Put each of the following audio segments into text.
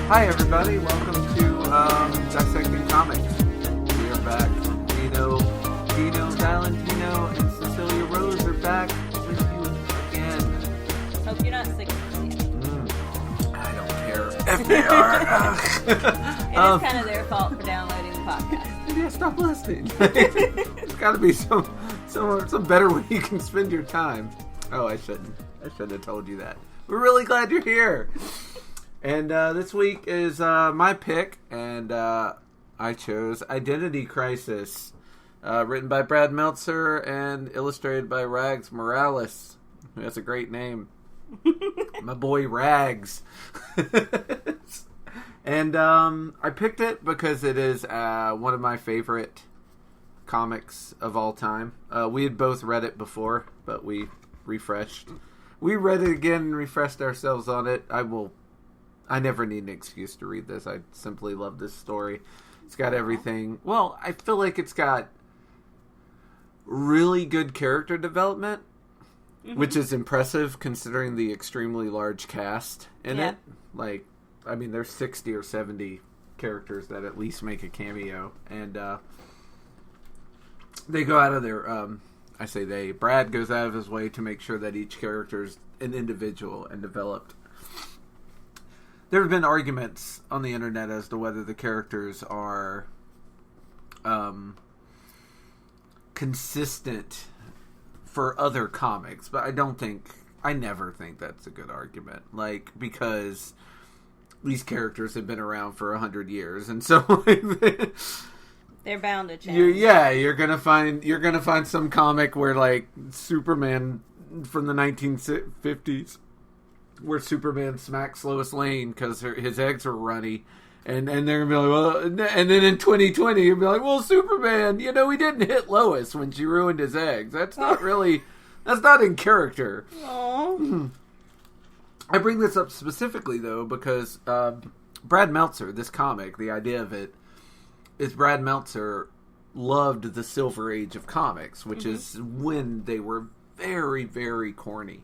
Hi everybody, welcome to Dissecting Comics. We are back. Dino, Valentino, and Cecilia Rose are back with you again. Hope you're not sick of this yet. I don't care if they are. It is kind of their fault for downloading the podcast. Yeah, stop listening. There's got to be some better way you can spend your time. Oh, I shouldn't have told you that. We're really glad you're here. And this week is my pick, and I chose Identity Crisis, written by Brad Meltzer and illustrated by Rags Morales, who has a great name. My boy Rags. And I picked it because it is one of my favorite comics of all time. We had both read it before, but we refreshed. We read it again and refreshed ourselves on it. I never need an excuse to read this. I simply love this story. It's got everything. Well, I feel like it's got really good character development, which is impressive considering the extremely large cast in it. Like, I mean, there's 60 or 70 characters that at least make a cameo. And they go out of their... Brad goes out of his way to make sure that each character is an individual and developed. There have been arguments on the internet as to whether the characters are consistent for other comics, but I never think that's a good argument. Like, because these characters have been around for 100 years, and so they're bound to change. You're gonna find some comic where, like, Superman from the 1950s. Where Superman smacks Lois Lane because his eggs are runny, and they're gonna be like, well, and then in 2020 you'll be like, well, Superman, he didn't hit Lois when she ruined his eggs. That's not in character. Aww. I bring this up specifically though because Brad Meltzer, this comic, the idea of it is Brad Meltzer loved the Silver Age of comics, which is when they were very, very corny.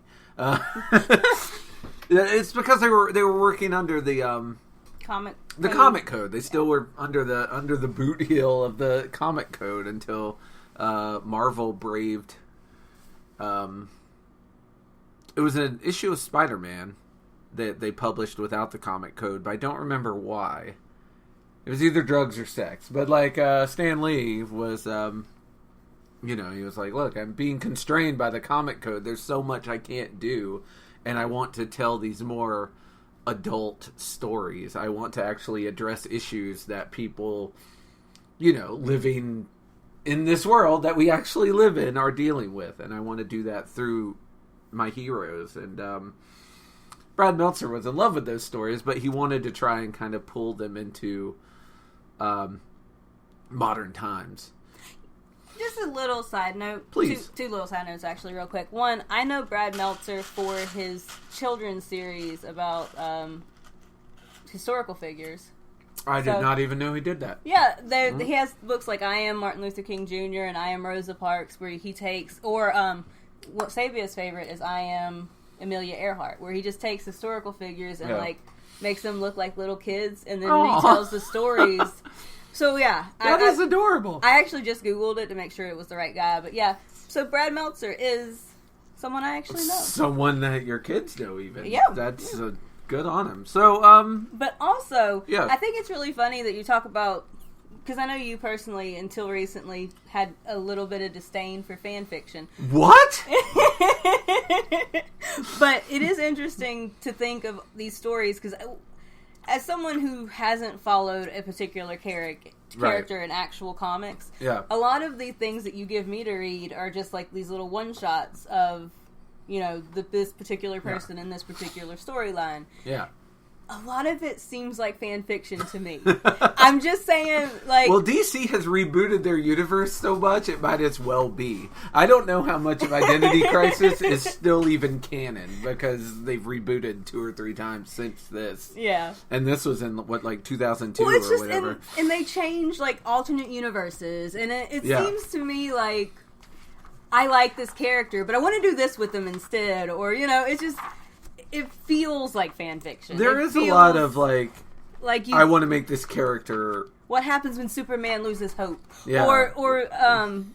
It's because they were working under the comic code. They still were under the boot heel of the comic code until Marvel braved. It was an issue of Spider-Man that they published without the comic code, but I don't remember why. It was either drugs or sex. But like Stan Lee was, he was like, "Look, I'm being constrained by the comic code. There's so much I can't do." And I want to tell these more adult stories. I want to actually address issues that people, living in this world that we actually live in are dealing with. And I want to do that through my heroes. And Brad Meltzer was in love with those stories, but he wanted to try and kind of pull them into modern times. Just a little side note. Please. Two little side notes, actually, real quick. One, I know Brad Meltzer for his children's series about historical figures. I did not even know he did that. Yeah, he has books like I Am Martin Luther King Jr. and I Am Rosa Parks, where he takes, or what Sabia's favorite is I Am Amelia Earhart, where he just takes historical figures and makes them look like little kids and then retells the stories. So, yeah. That is adorable. I actually just Googled it to make sure it was the right guy. But, yeah. So, Brad Meltzer is someone I actually know. Someone that your kids know, even. Yeah. That's good on him. So, But also, yeah. I think it's really funny that you talk about... Because I know you personally, until recently, had a little bit of disdain for fan fiction. What? But it is interesting to think of these stories, because... As someone who hasn't followed a particular character in actual comics, a lot of the things that you give me to read are just like these little one-shots of, this particular person in this particular storyline. Yeah. A lot of it seems like fan fiction to me. I'm just saying, like... Well, DC has rebooted their universe so much, it might as well be. I don't know how much of Identity Crisis is still even canon, because they've rebooted 2 or 3 times since this. Yeah. And this was in, 2002 well, it's or just, whatever. And they change, alternate universes, and it seems to me like, I like this character, but I want to do this with them instead, or, it's just... It feels like fan fiction. There is a lot of, Like I want to make this character. What happens when Superman loses hope? Yeah. Or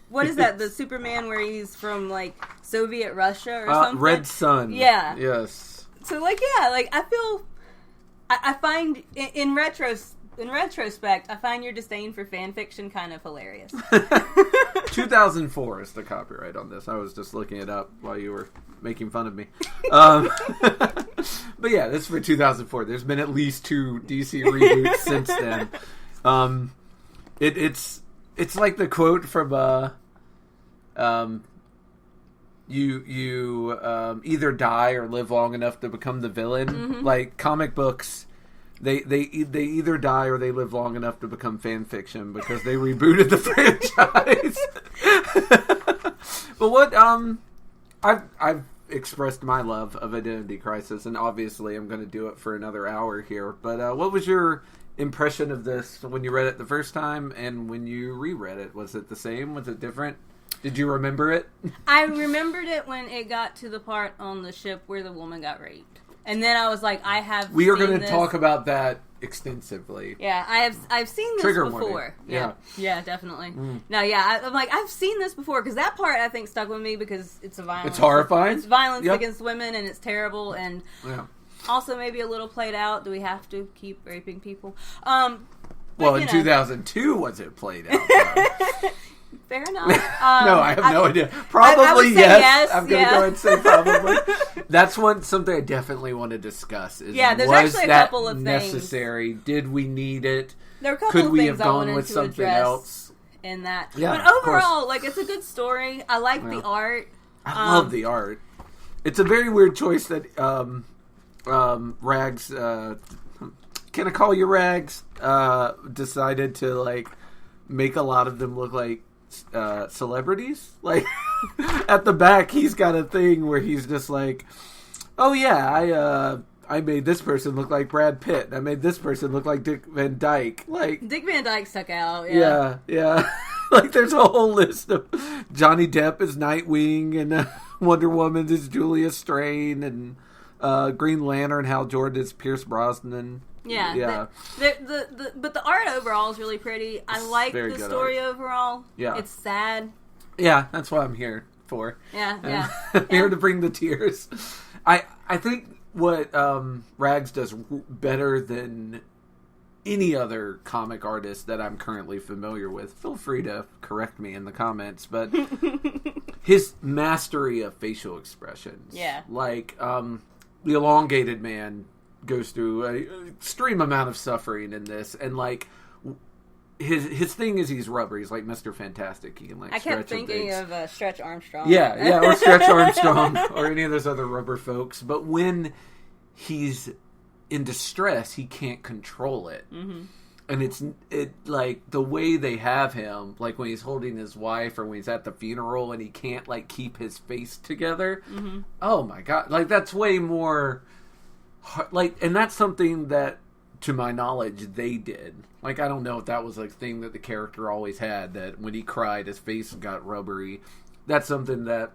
what is that? The Superman where he's from like Soviet Russia or something? Red Sun. Yeah. Yes. So like I feel I find in retrospect I find your disdain for fan fiction kind of hilarious. 2004 is the copyright on this. I was just looking it up while you were making fun of me. But yeah, this is for 2004. There's been at least 2 DC reboots since then. It's like the quote from you either die or live long enough to become the villain. Mm-hmm. Like comic books, they either die or they live long enough to become fan fiction because they rebooted the franchise. But what I've expressed my love of Identity Crisis, and obviously I'm going to do it for another hour here. But what was your impression of this when you read it the first time and when you reread it? Was it the same? Was it different? Did you remember it? I remembered it when it got to the part on the ship where the woman got raped. And then I was like, we are going to talk about that extensively. Yeah, I've seen this Trigger before. Warning. Yeah, definitely. No, yeah, I'm like, I've seen this before because that part I think stuck with me because it's a violence. It's horrifying. It's violence against women and it's terrible and also maybe a little played out. Do we have to keep raping people? Well, in 2002 was it played out? Fair enough. No, I have no idea. Probably yes. I'm going to go ahead and say probably. That's something I definitely want to discuss. Is, there's actually a couple of necessary? Things. Did we need it? There are a couple Could of we things have gone with something else? In that, yeah, but overall, like it's a good story. I like the art. I love the art. It's a very weird choice that Rags. Can I call you Rags? Decided to like make a lot of them look like celebrities. Like at the back he's got a thing where he's just like, oh yeah, I made this person look like Brad Pitt. I made this person look like Dick Van Dyke. Like Dick Van Dyke stuck out. Yeah. Like there's a whole list of Johnny Depp is Nightwing and Wonder Woman is Julia Strain and Green Lantern Hal Jordan is Pierce Brosnan. Yeah. But the art overall is really pretty. I like the story overall. Yeah. It's sad. Yeah, that's what I'm here for. Yeah. I'm here to bring the tears. I think what Rags does better than any other comic artist that I'm currently familiar with, feel free to correct me in the comments, but his mastery of facial expressions. Yeah. Like, the Elongated Man goes through an extreme amount of suffering in this, and like his thing is he's rubber. He's like Mr. Fantastic. He can like. I kept thinking of Stretch Armstrong. Yeah, or Stretch Armstrong, or any of those other rubber folks. But when he's in distress, he can't control it, and it like the way they have him, like when he's holding his wife, or when he's at the funeral, and he can't like keep his face together. Oh my god! Like that's way more. Like, and that's something that, to my knowledge, they did. Like, I don't know if that was a thing that the character always had, that when he cried, his face got rubbery. That's something that,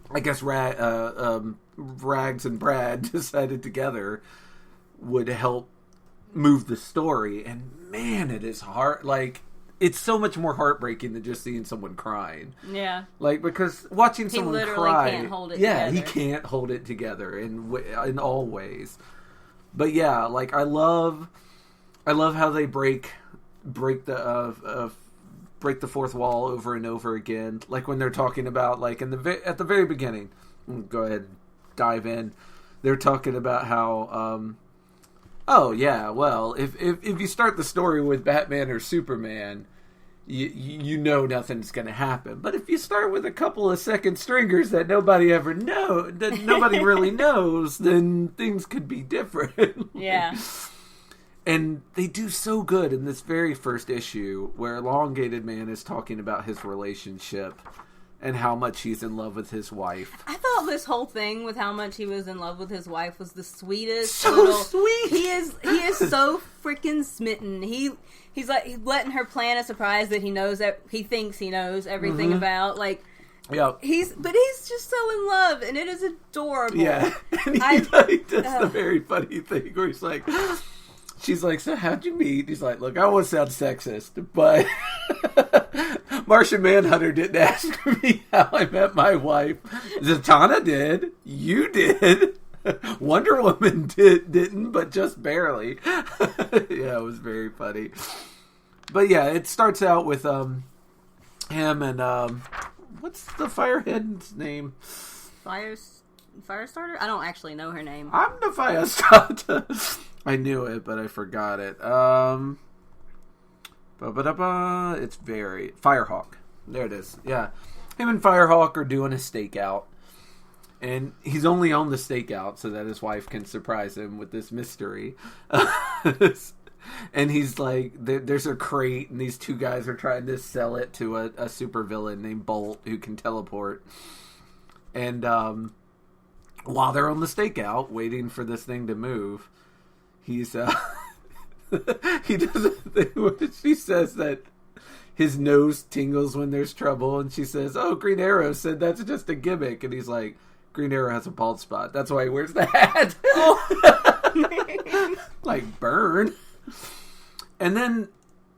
I guess, Rags and Brad decided together would help move the story. And, man, it is hard. Like, it's so much more heartbreaking than just seeing someone crying. Yeah. Like, because watching someone cry... He can't hold it together. He can't hold it together in all ways. But yeah, like, I love how they break the fourth wall over and over again. Like, when they're talking about, like, at the very beginning... Go ahead, dive in. They're talking about how... oh, yeah, well, if you start the story with Batman or Superman, you know nothing's going to happen. But if you start with a couple of second stringers that nobody really knows, then things could be different. Yeah. And they do so good in this very first issue where Elongated Man is talking about his relationship and how much he's in love with his wife. I thought this whole thing with how much he was in love with his wife was the sweetest. So sweet. He is so freaking smitten. He's like letting her plan a surprise that he thinks he knows everything about. Like, yeah. He's just so in love, and it is adorable. Yeah, and he does the very funny thing where he's like, she's like, so how'd you meet? He's like, look, I won't sound sexist, but Martian Manhunter didn't ask me how I met my wife. Zatanna did. You did. Wonder Woman didn't, but just barely. Yeah, it was very funny. But yeah, it starts out with him and what's the firehead's name? Firestarter? I don't actually know her name. I'm the Firestarter. I knew it, but I forgot it. It's very Firehawk. There it is. Yeah, him and Firehawk are doing a stakeout, and he's only on the stakeout so that his wife can surprise him with this mystery. And he's like, there's a crate, and these two guys are trying to sell it to a supervillain named Bolt who can teleport. And while they're on the stakeout, waiting for this thing to move, he's he does a thing where she says that his nose tingles when there's trouble, and she says, "Oh, Green Arrow said that's just a gimmick," and he's like, "Green Arrow has a bald spot. That's why he wears the hat." Oh. Like burn. And then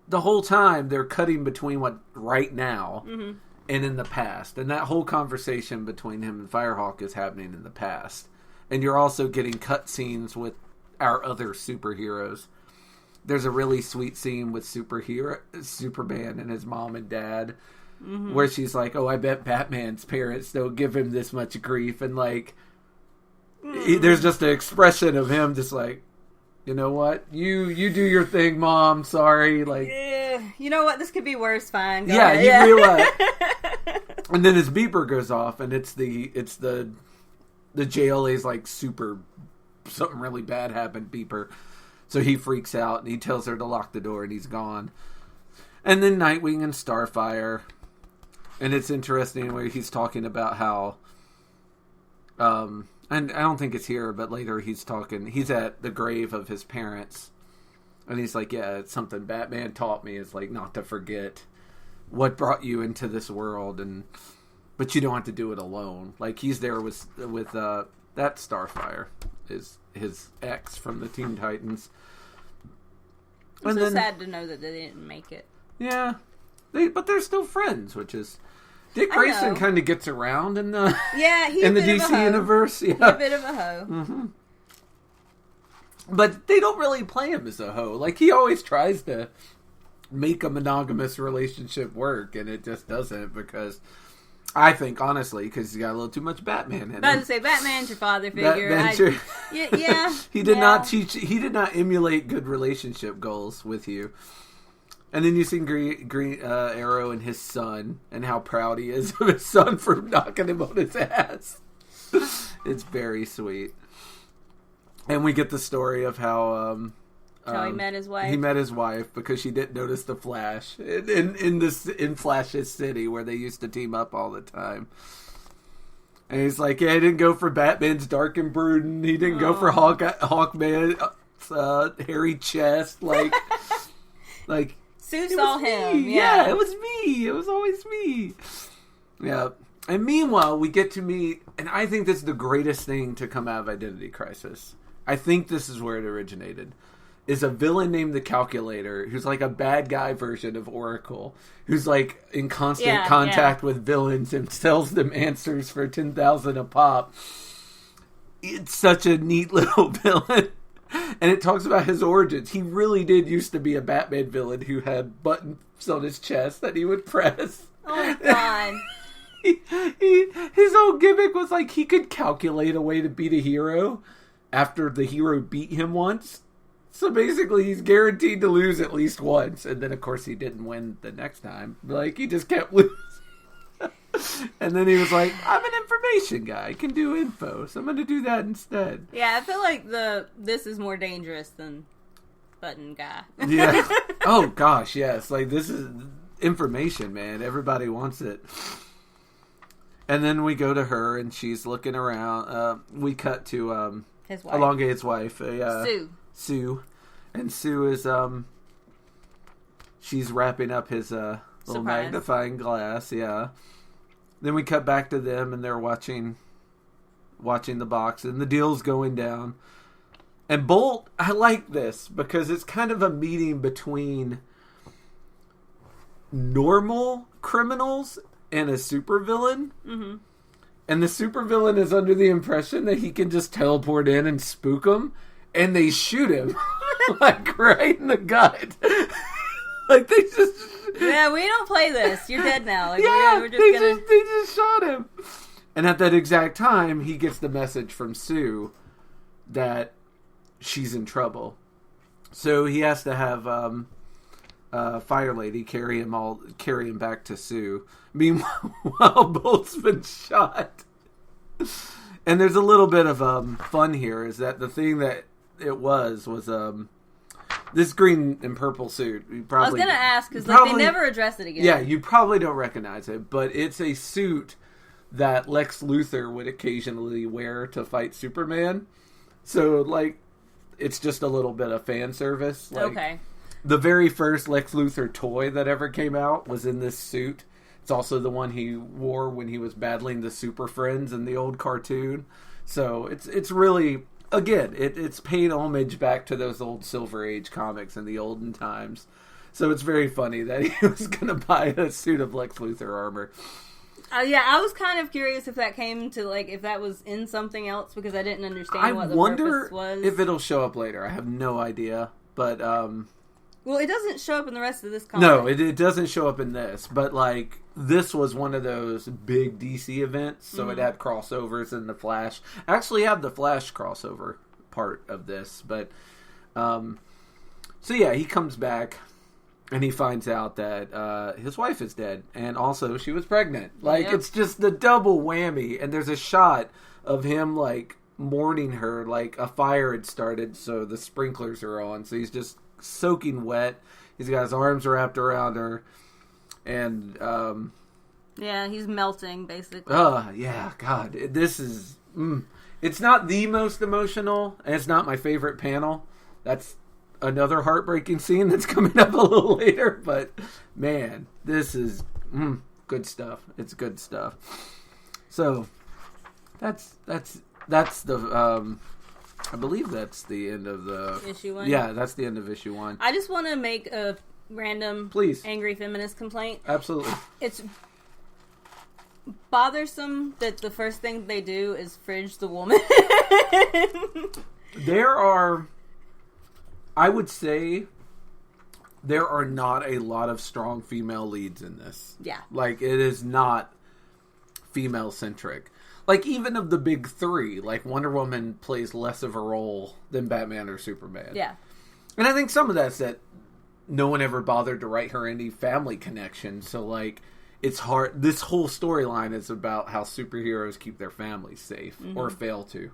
the whole time they're cutting between what right now and in the past. And that whole conversation between him and Firehawk is happening in the past. And you're also getting cutscenes with our other superheroes. There's a really sweet scene with Superman and his mom and dad where she's like, oh, I bet Batman's parents don't give him this much grief. And like, there's just an expression of him just like, you know what? You do your thing, Mom. Sorry. Like, you know what? This could be worse. Fine. Go ahead. You realize. And then his beeper goes off, and it's the JLA's like super something really bad happened beeper. So he freaks out and he tells her to lock the door, and he's gone. And then Nightwing and Starfire, and it's interesting where he's talking about how and I don't think it's here, but later he's at the grave of his parents, and he's like, yeah, it's something Batman taught me, is like not to forget what brought you into this world, but you don't have to do it alone. Like, he's there with that Starfire, is his ex from the Teen Titans. It's so sad to know that they didn't make it. Yeah, but they're still friends, which is... Dick Grayson kind of gets around in the DC universe. Yeah, he's a bit of a hoe. Mm-hmm. But they don't really play him as a hoe. Like, he always tries to make a monogamous relationship work, and it just doesn't, because I think, honestly, because he's got a little too much Batman in him. I was about to say, Batman's your father figure. Yeah. He did not emulate good relationship goals with you. And then you see Green Arrow and his son, and how proud he is of his son for knocking him on his ass. It's very sweet. And we get the story of how he met his wife. He met his wife because she didn't notice the Flash in Flash's city, where they used to team up all the time. And he's like, yeah, he didn't go for Batman's dark and brooding. He didn't go for Hawkman's hairy chest. Like. Sue saw him. Yeah, it was me. It was always me. Yeah. And meanwhile, we get to meet, and I think this is the greatest thing to come out of Identity Crisis. I think this is where it originated. Is a villain named the Calculator, who's like a bad guy version of Oracle, who's like in constant contact with villains and sells them answers for 10,000 a pop. It's such a neat little villain. And it talks about his origins. He really did used to be a Batman villain who had buttons on his chest that he would press. Oh, God. His whole gimmick was like he could calculate a way to beat a hero after the hero beat him once. So basically, he's guaranteed to lose at least once. And then, of course, he didn't win the next time. Like, he just kept losing. And then he was like, I'm an information guy. I can do info, so I'm going to do that instead. Yeah, I feel like this is more dangerous than button guy. Yeah. Oh, gosh, yes. Like, this is information, man. Everybody wants it. And then we go to her, and she's looking around. We cut to his wife. Elongate's wife. Sue. And Sue is, she's wrapping up his little magnifying glass, yeah. Then we cut back to them, and they're watching the box, and the deal's going down. And Bolt, I like this because it's kind of a meeting between normal criminals and a supervillain. Mm-hmm. And the supervillain is under the impression that he can just teleport in and spook them, and they shoot him like right in the gut. Like they just yeah, we don't play this. You're dead now. Like, yeah, they just shot him. And at that exact time, he gets the message from Sue that she's in trouble. So he has to have Fire Lady carry him back to Sue. Meanwhile, Bolt's been shot. And there's a little bit of fun here. Is that the thing that it was this green and purple suit? I was gonna ask because they never address it again. Yeah, you probably don't recognize it, but it's a suit that Lex Luthor would occasionally wear to fight Superman. So, like, it's just a little bit of fan service. Like, okay. The very first Lex Luthor toy that ever came out was in this suit. It's also the one he wore when he was battling the Super Friends in the old cartoon. So, it's really, again, it's paying homage back to those old Silver Age comics in the olden times. So, it's very funny that he was going to buy a suit of Lex Luthor armor. Yeah, I was kind of curious if that came to, like, if that was in something else because I didn't understand what the purpose was. I wonder if it'll show up later. I have no idea. But, well, it doesn't show up in the rest of this comic. No, it doesn't show up in this. But, like, this was one of those big DC events, so it had crossovers in the Flash. I actually have the Flash crossover part of this. But, so yeah, he comes back. And he finds out that his wife is dead. And also, she was pregnant. Like, It's just the double whammy. And there's a shot of him, like, mourning her. Like, a fire had started, so the sprinklers are on. So he's just soaking wet. He's got his arms wrapped around her. And, yeah, he's melting, basically. Yeah, God. This is... It's not the most emotional. And it's not my favorite panel. That's... another heartbreaking scene that's coming up a little later, but man, this is good stuff. It's good stuff. So that's the I believe that's the end of the issue 1. Yeah, that's the end of issue 1. I just want to make a random, angry feminist complaint. Absolutely, it's bothersome that the first thing they do is fridge the woman. I would say there are not a lot of strong female leads in this. Yeah. Like, it is not female-centric. Like, even of the big three, like, Wonder Woman plays less of a role than Batman or Superman. Yeah. And I think some of that's that no one ever bothered to write her any family connection, so, like, it's hard. This whole storyline is about how superheroes keep their families safe, or fail to.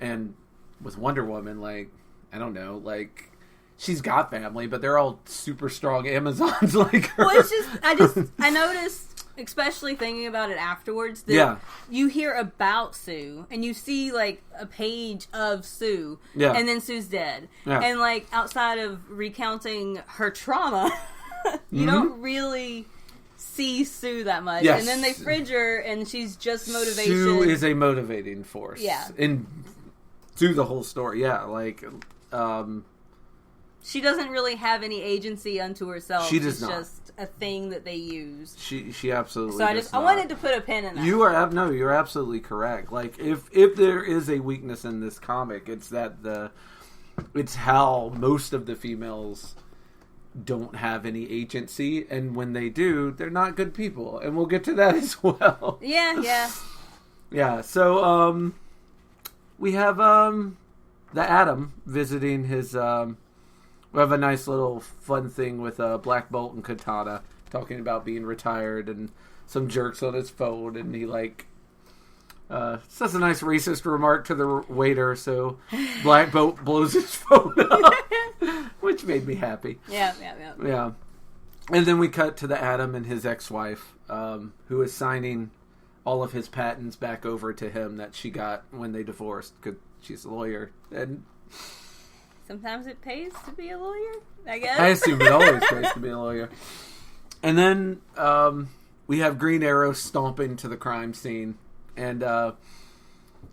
And with Wonder Woman, like... I don't know, like, she's got family, but they're all super strong Amazons like her. Well, it's just, I noticed, especially thinking about it afterwards, that you hear about Sue, and you see, like, a page of Sue, and then Sue's dead. Yeah. And, like, outside of recounting her trauma, you don't really see Sue that much. Yes. And then they fridge her, and she's just motivation. Sue is a motivating force. Yeah. And through the whole story, like... she doesn't really have any agency unto herself. She does not. It's just a thing that they use. She absolutely. So I wanted to put a pin in that. You're absolutely correct. Like if there is a weakness in this comic, it's that it's how most of the females don't have any agency, and when they do, they're not good people, and we'll get to that as well. Yeah. So we have the Atom visiting his, we have a nice little fun thing with Black Bolt and Katana talking about being retired and some jerks on his phone, and he says a nice racist remark to the waiter, so Black Bolt blows his phone up, which made me happy. Yeah. And then we cut to the Atom and his ex-wife, who is signing all of his patents back over to him that she got when they divorced, because she's a lawyer, and sometimes it pays to be a lawyer, I guess. I assume it always pays to be a lawyer. And then we have Green Arrow stomping to the crime scene, and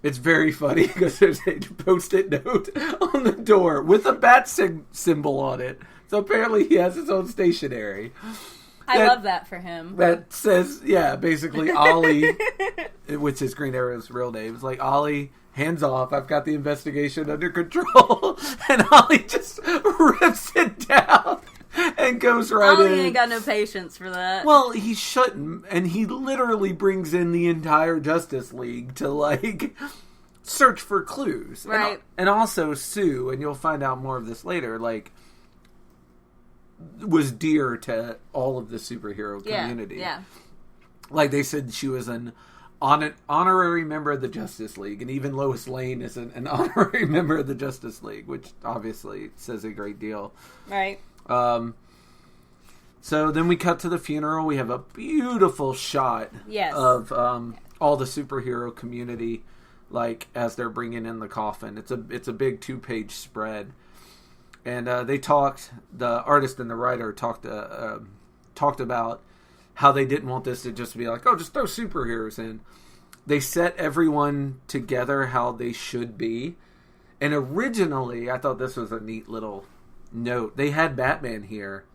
It's very funny because there's a Post-it note on the door with a bat symbol on it. So apparently he has his own stationery. I love that for him. That says, basically Ollie, which is Green Arrow's real name, is like, Ollie, hands off, I've got the investigation under control. And Ollie just rips it down and goes right in. Ollie ain't got no patience for that. Well, he shouldn't, and he literally brings in the entire Justice League to, like, search for clues. Right. And also Sue, and you'll find out more of this later, like, was dear to all of the superhero community. Yeah. Like, they said she was an honorary member of the Justice League, and even Lois Lane is an honorary member of the Justice League, which obviously says a great deal. Right. So then we cut to the funeral. We have a beautiful shot of all the superhero community, like, as they're bringing in the coffin. It's a big 2-page spread. And the artist and the writer talked about how they didn't want this to just be like, oh, just throw superheroes in. They set everyone together how they should be. And originally, I thought this was a neat little note. They had Batman here.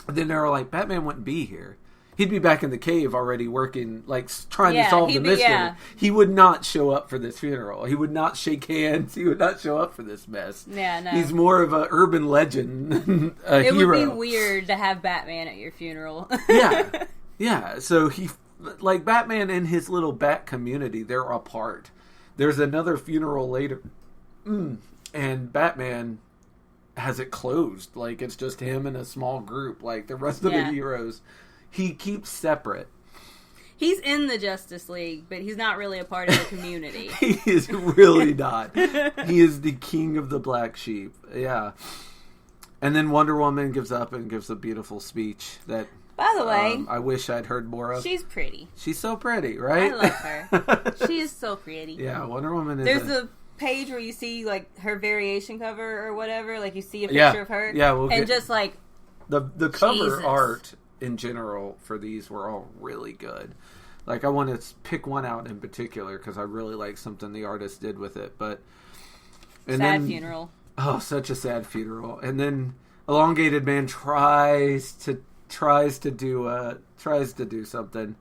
And then they were like, Batman wouldn't be here. He'd be back in the cave already working, like, trying to solve the mystery. Yeah. He would not show up for this funeral. He would not shake hands. He would not show up for this mess. Yeah, no. He's more of an urban legend than a hero. It would be weird to have Batman at your funeral. Yeah. So like, Batman and his little Bat community, they're apart. There's another funeral later, and Batman has it closed. Like, it's just him and a small group. Like, the rest of the heroes, he keeps separate. He's in the Justice League, but he's not really a part of the community. He is really not. He is the king of the black sheep. Yeah. And then Wonder Woman gives up and gives a beautiful speech that, by the way, I wish I'd heard more of. She's pretty. She's so pretty, right? I love her. She is so pretty. Yeah, Wonder Woman is. There's a page where you see, like, her variation cover or whatever. Like, you see a picture of her. Yeah, and just like the cover art in general for these were all really good. Like, I want to pick one out in particular because I really like something the artist did with it. Sad funeral. Oh, such a sad funeral. And then Elongated Man tries to do something,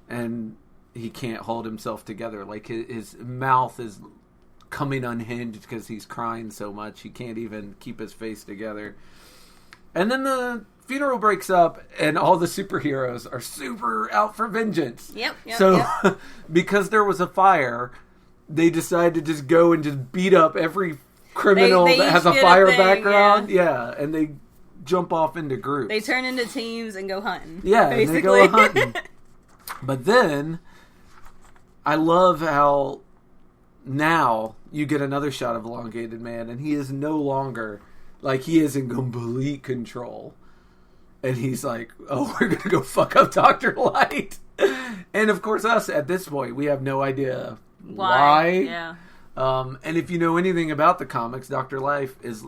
and he can't hold himself together. Like, his mouth is coming unhinged because he's crying so much he can't even keep his face together. And then the funeral breaks up, and all the superheroes are super out for vengeance. Yep. Because there was a fire, they decided to just go and just beat up every criminal that has a fire background. Yeah, and they jump off into groups. They turn into teams and go hunting. Yeah, basically. And they go hunting. But then, I love how now you get another shot of Elongated Man, and he is no longer, like, he is in complete control. And he's like, oh, we're going to go fuck up Dr. Light. And of course, us, at this point, we have no idea why. Yeah. And if you know anything about the comics, Dr. Light is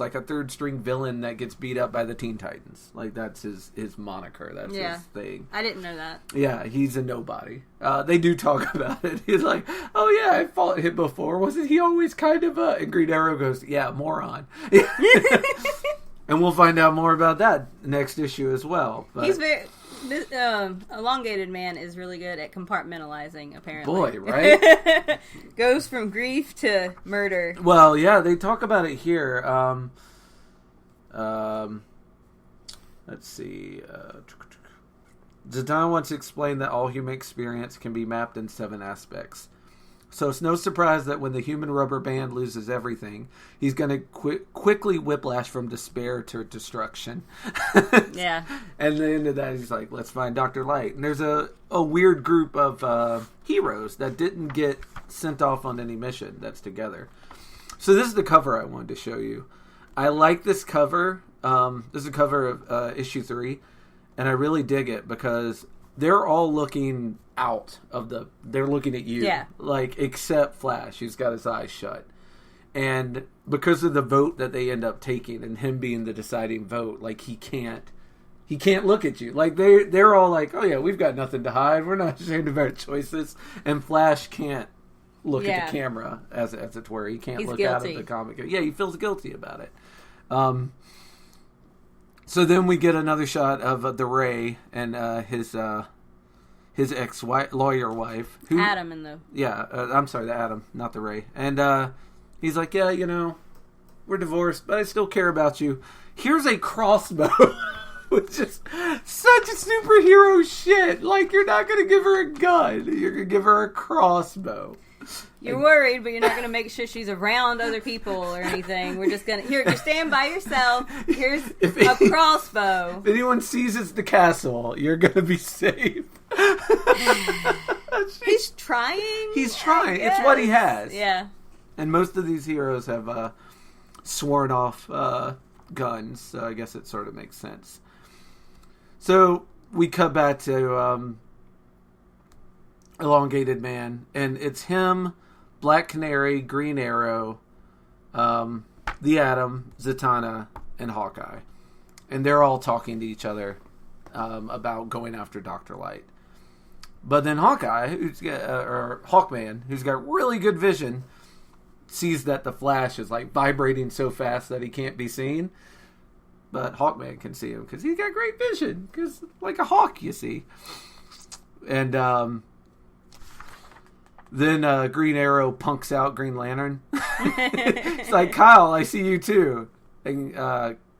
like a third string villain that gets beat up by the Teen Titans. Like, that's his moniker. That's his thing. I didn't know that. Yeah, he's a nobody. They do talk about it. He's like, oh yeah, I fought him before. Wasn't he always kind of a... And Green Arrow goes, yeah, moron. And we'll find out more about that next issue as well. But he's very... Elongated Man is really good at compartmentalizing, apparently. Boy, right? Goes from grief to murder. Well, yeah, they talk about it here. Let's see. Zidane wants to explain that all human experience can be mapped in 7 aspects. So it's no surprise that when the human rubber band loses everything, he's going to quickly whiplash from despair to destruction. Yeah. And at the end of that, he's like, let's find Dr. Light. And there's a weird group of heroes that didn't get sent off on any mission that's together. So this is the cover I wanted to show you. I like this cover. This is a cover of issue 3. And I really dig it because they're all looking out of they're looking at you. Yeah. Like, except Flash, who's got his eyes shut. And because of the vote that they end up taking and him being the deciding vote, like, he can't look at you. Like, they're all like, oh yeah, we've got nothing to hide. We're not ashamed of our choices. And Flash can't look at the camera, as it were. He can't look guilty. out of the comic. Yeah, he feels guilty about it. So then we get another shot of the Ray and his ex-lawyer wife. Adam in the... Yeah, I'm sorry, the Adam, not the Ray. And he's like, yeah, we're divorced, but I still care about you. Here's a crossbow. Which is such superhero shit. Like, you're not going to give her a gun. You're going to give her a crossbow. You're worried, but you're not going to make sure she's around other people or anything. We're just going to... Here, you're staying by yourself. Here's a crossbow. If anyone seizes the castle, you're going to be safe. He's trying. He's trying. It's what he has. Yeah. And most of these heroes have sworn off guns, so I guess it sort of makes sense. So we cut back to Elongated Man, and it's him, Black Canary, Green Arrow, the Atom, Zatanna, and Hawkeye. And they're all talking to each other about going after Dr. Light. But then Hawkeye, or Hawkman, who's got really good vision, sees that the Flash is like vibrating so fast that he can't be seen. But Hawkman can see him because he's got great vision. Because like a hawk, you see. And then Green Arrow punks out Green Lantern. It's like, Kyle, I see you too. And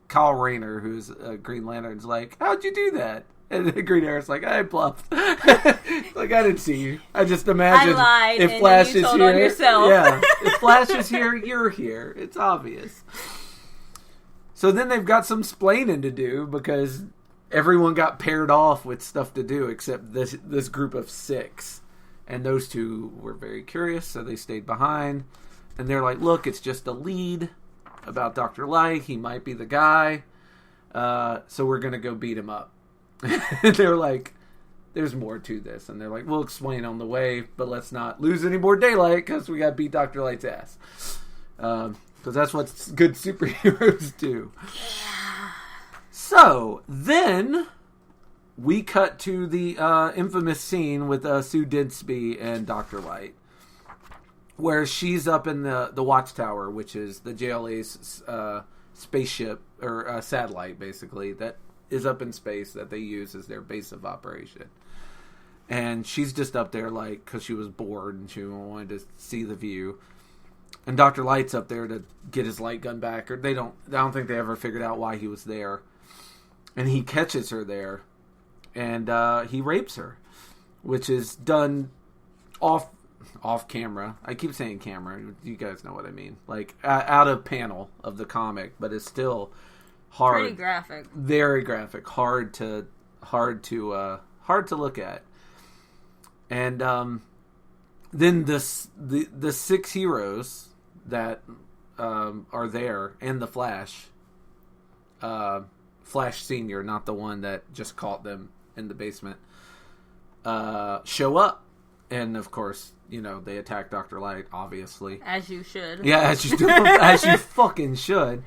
Kyle Rayner, who's Green Lantern's like, how'd you do that? And then Green Arrow's like, I bluffed. Like, I didn't see you. I just imagined I lied, if Flash you is told here. On yourself. Yeah, if Flash is here, you're here. It's obvious. So then they've got some splaining to do because everyone got paired off with stuff to do except this group of 6. And those 2 were very curious, so they stayed behind. And they're like, look, it's just a lead about Dr. Light. He might be the guy. So we're going to go beat him up. They're like, there's more to this. And they're like, we'll explain on the way, but let's not lose any more daylight because we got to beat Dr. Light's ass. Because that's what good superheroes do. Yeah. So, then we cut to the infamous scene with Sue Didsby and Dr. Light. Where she's up in the Watchtower, which is the JLA's spaceship, or satellite, basically, that is up in space that they use as their base of operation. And she's just up there, like, because she was bored and she wanted to see the view. And Dr. Light's up there to get his light gun back. Or I don't think they ever figured out why he was there. And he catches her there. And he rapes her. Which is done off camera. I keep saying camera. You guys know what I mean. Like, out of panel of the comic. But it's still hard. Pretty graphic. Very graphic. Hard to look at. And then the 6 heroes that are there, and the Flash, Flash Senior, not the one that just caught them in the basement, show up. And of course, they attack Dr. Light, obviously. As you should. Yeah, as you fucking should.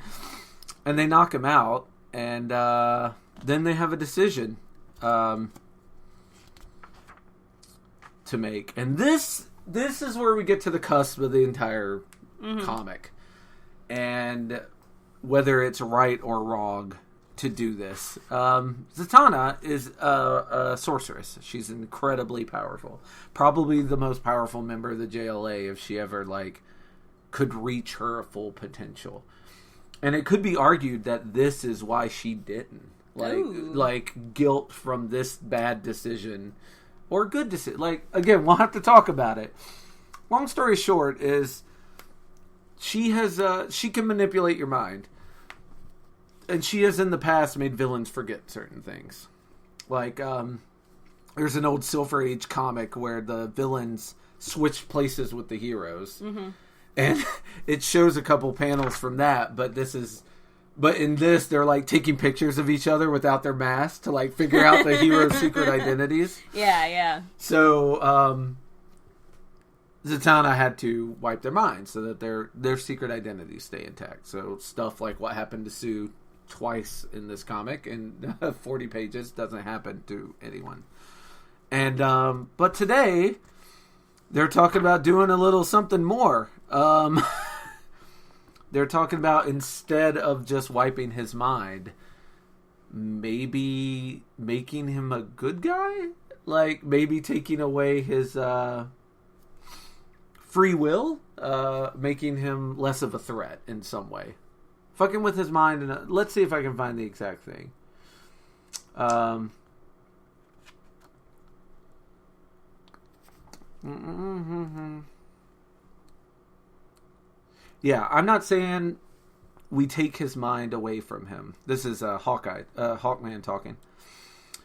And they knock him out, and then they have a decision to make. And this is where we get to the cusp of the entire comic. And whether it's right or wrong to do this. Zatanna is a sorceress. She's incredibly powerful. Probably the most powerful member of the JLA if she ever, could reach her full potential. And it could be argued that this is why she didn't. Guilt from this bad decision or good decision. Again, we'll have to talk about it. Long story short is she can manipulate your mind. And she has in the past made villains forget certain things. There's an old Silver Age comic where the villains switch places with the heroes. Mm-hmm. And it shows a couple panels from that, but in this, they're taking pictures of each other without their masks to figure out the heroes' secret identities. Yeah, yeah. So, Zatanna had to wipe their minds so that their secret identities stay intact. So stuff like what happened to Sue twice in this comic in 40 pages doesn't happen to anyone. And, but today, They're talking about doing a little something more. They're talking about, instead of just wiping his mind, maybe making him a good guy? Like, maybe taking away his free will? Making him less of a threat in some way. Fucking with his mind. And let's see if I can find the exact thing. Yeah, I'm not saying we take his mind away from him. This is Hawkman talking.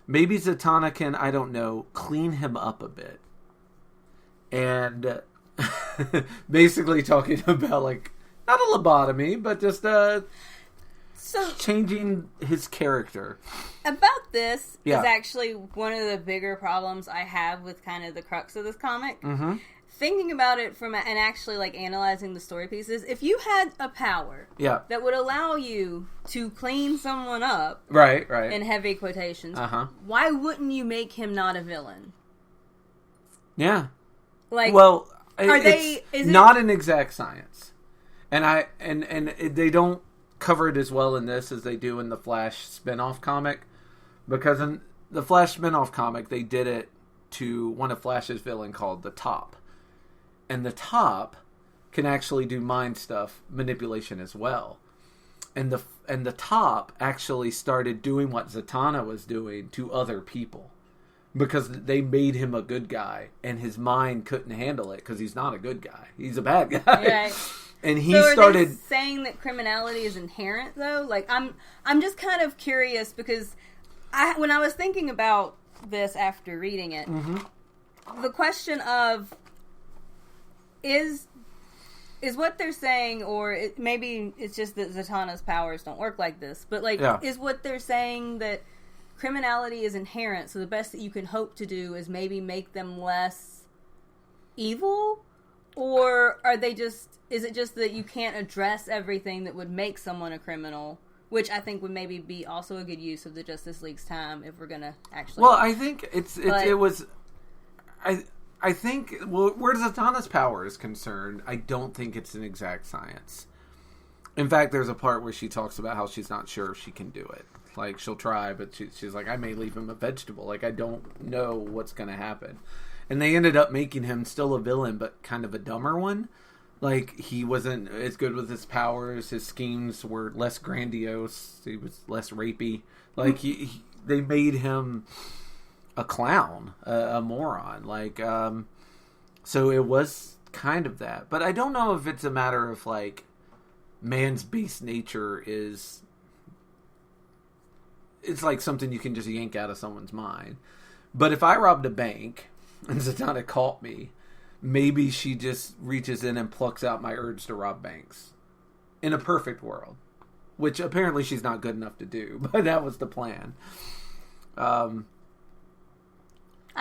Maybe Zatanna can, I don't know, clean him up a bit. And basically talking about, like, not a lobotomy, but just changing his character. About this is actually one of the bigger problems I have with kind of the crux of this comic. Mm-hmm. Thinking about it and actually like analyzing the story pieces, if you had a power that would allow you to clean someone up, right, in heavy quotations, why wouldn't you make him not a villain? Yeah. Like, well, it's not an exact science, and they don't cover it as well in this as they do in the Flash spin-off comic, because in the Flash spin-off comic they did it to one of Flash's villain called the Top. And the Top can actually do mind stuff, manipulation as well. And the Top actually started doing what Zatanna was doing to other people. Because they made him a good guy, and his mind couldn't handle it because he's not a good guy. He's a bad guy. Right. And he started they saying that criminality is inherent, though. Like, I'm just kind of curious because when I was thinking about this after reading it, the question of is what they're saying, or maybe it's just that Zatanna's powers don't work like this, but like, is what they're saying that criminality is inherent, so the best that you can hope to do is maybe make them less evil? Or is it just that you can't address everything that would make someone a criminal, which I think would maybe be also a good use of the Justice League's time if we're going to actually... Well, I think I think, where Zatanna's power is concerned, I don't think it's an exact science. In fact, there's a part where she talks about how she's not sure if she can do it. Like, she'll try, but she's like, I may leave him a vegetable. Like, I don't know what's going to happen. And they ended up making him still a villain, but kind of a dumber one. Like, he wasn't as good with his powers. His schemes were less grandiose. He was less rapey. Like, they made him a clown, a moron. Like, so it was kind of that. But I don't know if it's a matter of, like, man's base nature is... It's like something you can just yank out of someone's mind. But if I robbed a bank and Zatanna caught me, maybe she just reaches in and plucks out my urge to rob banks. In a perfect world. Which apparently she's not good enough to do. But that was the plan. I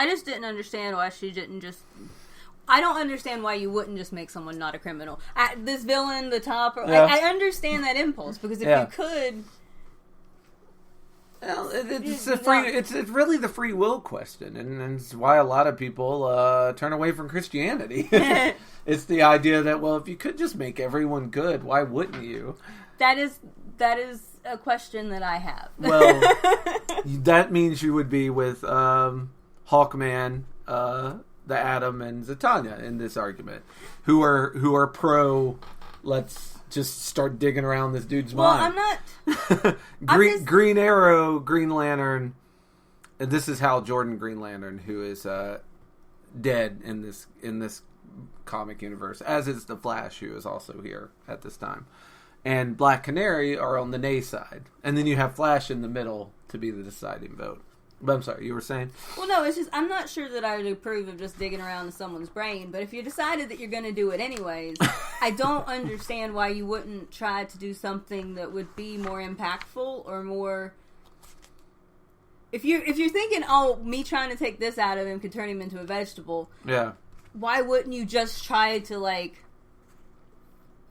just didn't understand why she didn't just... I don't understand why you wouldn't just make someone not a criminal. This villain, the Top... I understand that impulse. Because if you could... Well, it's really the free will question, and it's why a lot of people turn away from Christianity. It's the idea that, well, if you could just make everyone good, why wouldn't you? That is a question that I have. Well, that means you would be with Hawkman, the Atom, and Zatanna in this argument, who are pro. Let's just start digging around this dude's mind. I'm not... Green Arrow, Green Lantern, and this is Hal Jordan, Green Lantern, who is dead in this comic universe, as is the Flash, who is also here at this time. And Black Canary are on the nay side. And then you have Flash in the middle to be the deciding vote. But I'm sorry, you were saying? Well, no, it's just, I'm not sure that I would approve of just digging around in someone's brain, but if you decided that you're going to do it anyways, I don't understand why you wouldn't try to do something that would be more impactful or more... If you're thinking, oh, me trying to take this out of him could turn him into a vegetable, why wouldn't you just try to, like,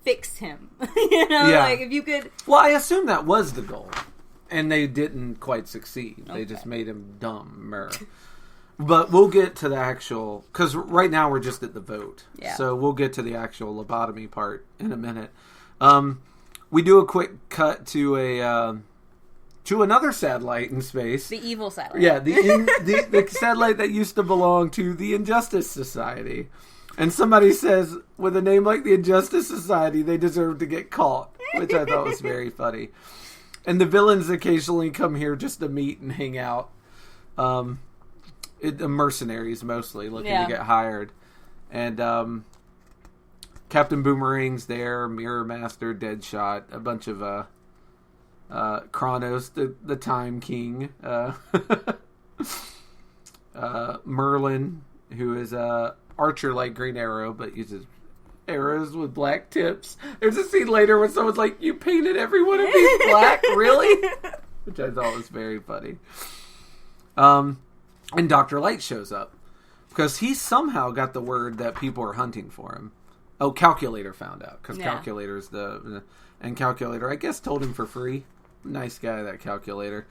fix him? Like, if you could... Well, I assume that was the goal. And they didn't quite succeed. Okay. They just made him dumber. But we'll get to the actual... Because right now we're just at the vote. Yeah. So we'll get to the actual lobotomy part in a minute. We do a quick cut to another satellite in space. The evil satellite. Yeah, the satellite that used to belong to the Injustice Society. And somebody says, with a name like the Injustice Society, they deserve to get caught, which I thought was very funny. And the villains occasionally come here just to meet and hang out. Mercenaries, mostly, looking to get hired. And Captain Boomerang's there, Mirror Master, Deadshot, a bunch of... Kronos, the Time King, Merlin, who is archer like Green Arrow, but uses arrows with black tips. There's a scene later where someone's like, "You painted every one of these black, really?" Which I thought was very funny. And Dr. Light shows up because he somehow got the word that people are hunting for him. Oh, Calculator found out because Calculator's and Calculator, I guess, told him for free. Nice guy, that Calculator.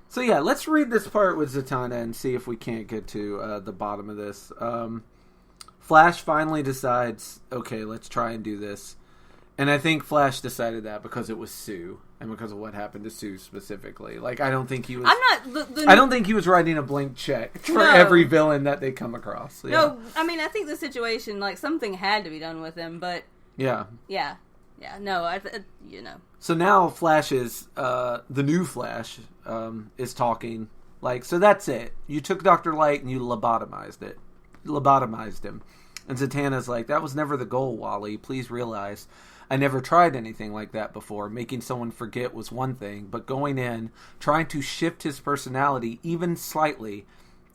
So yeah, let's read this part with Zatanna and see if we can't get to the bottom of this. Flash finally decides, okay, let's try and do this. And I think Flash decided that because it was Sue and because of what happened to Sue specifically. Like, I don't think he was... I don't think he was writing a blank check for every villain that they come across. Yeah. No, I mean, I think the situation, like, something had to be done with him, but... Yeah. Yeah, no, So now Flash is, the new Flash, is talking. Like, so that's it. You took Dr. Light and you lobotomized him. And Zatanna's like, that was never the goal, Wally. Please realize I never tried anything like that before. Making someone forget was one thing, but going in, trying to shift his personality even slightly,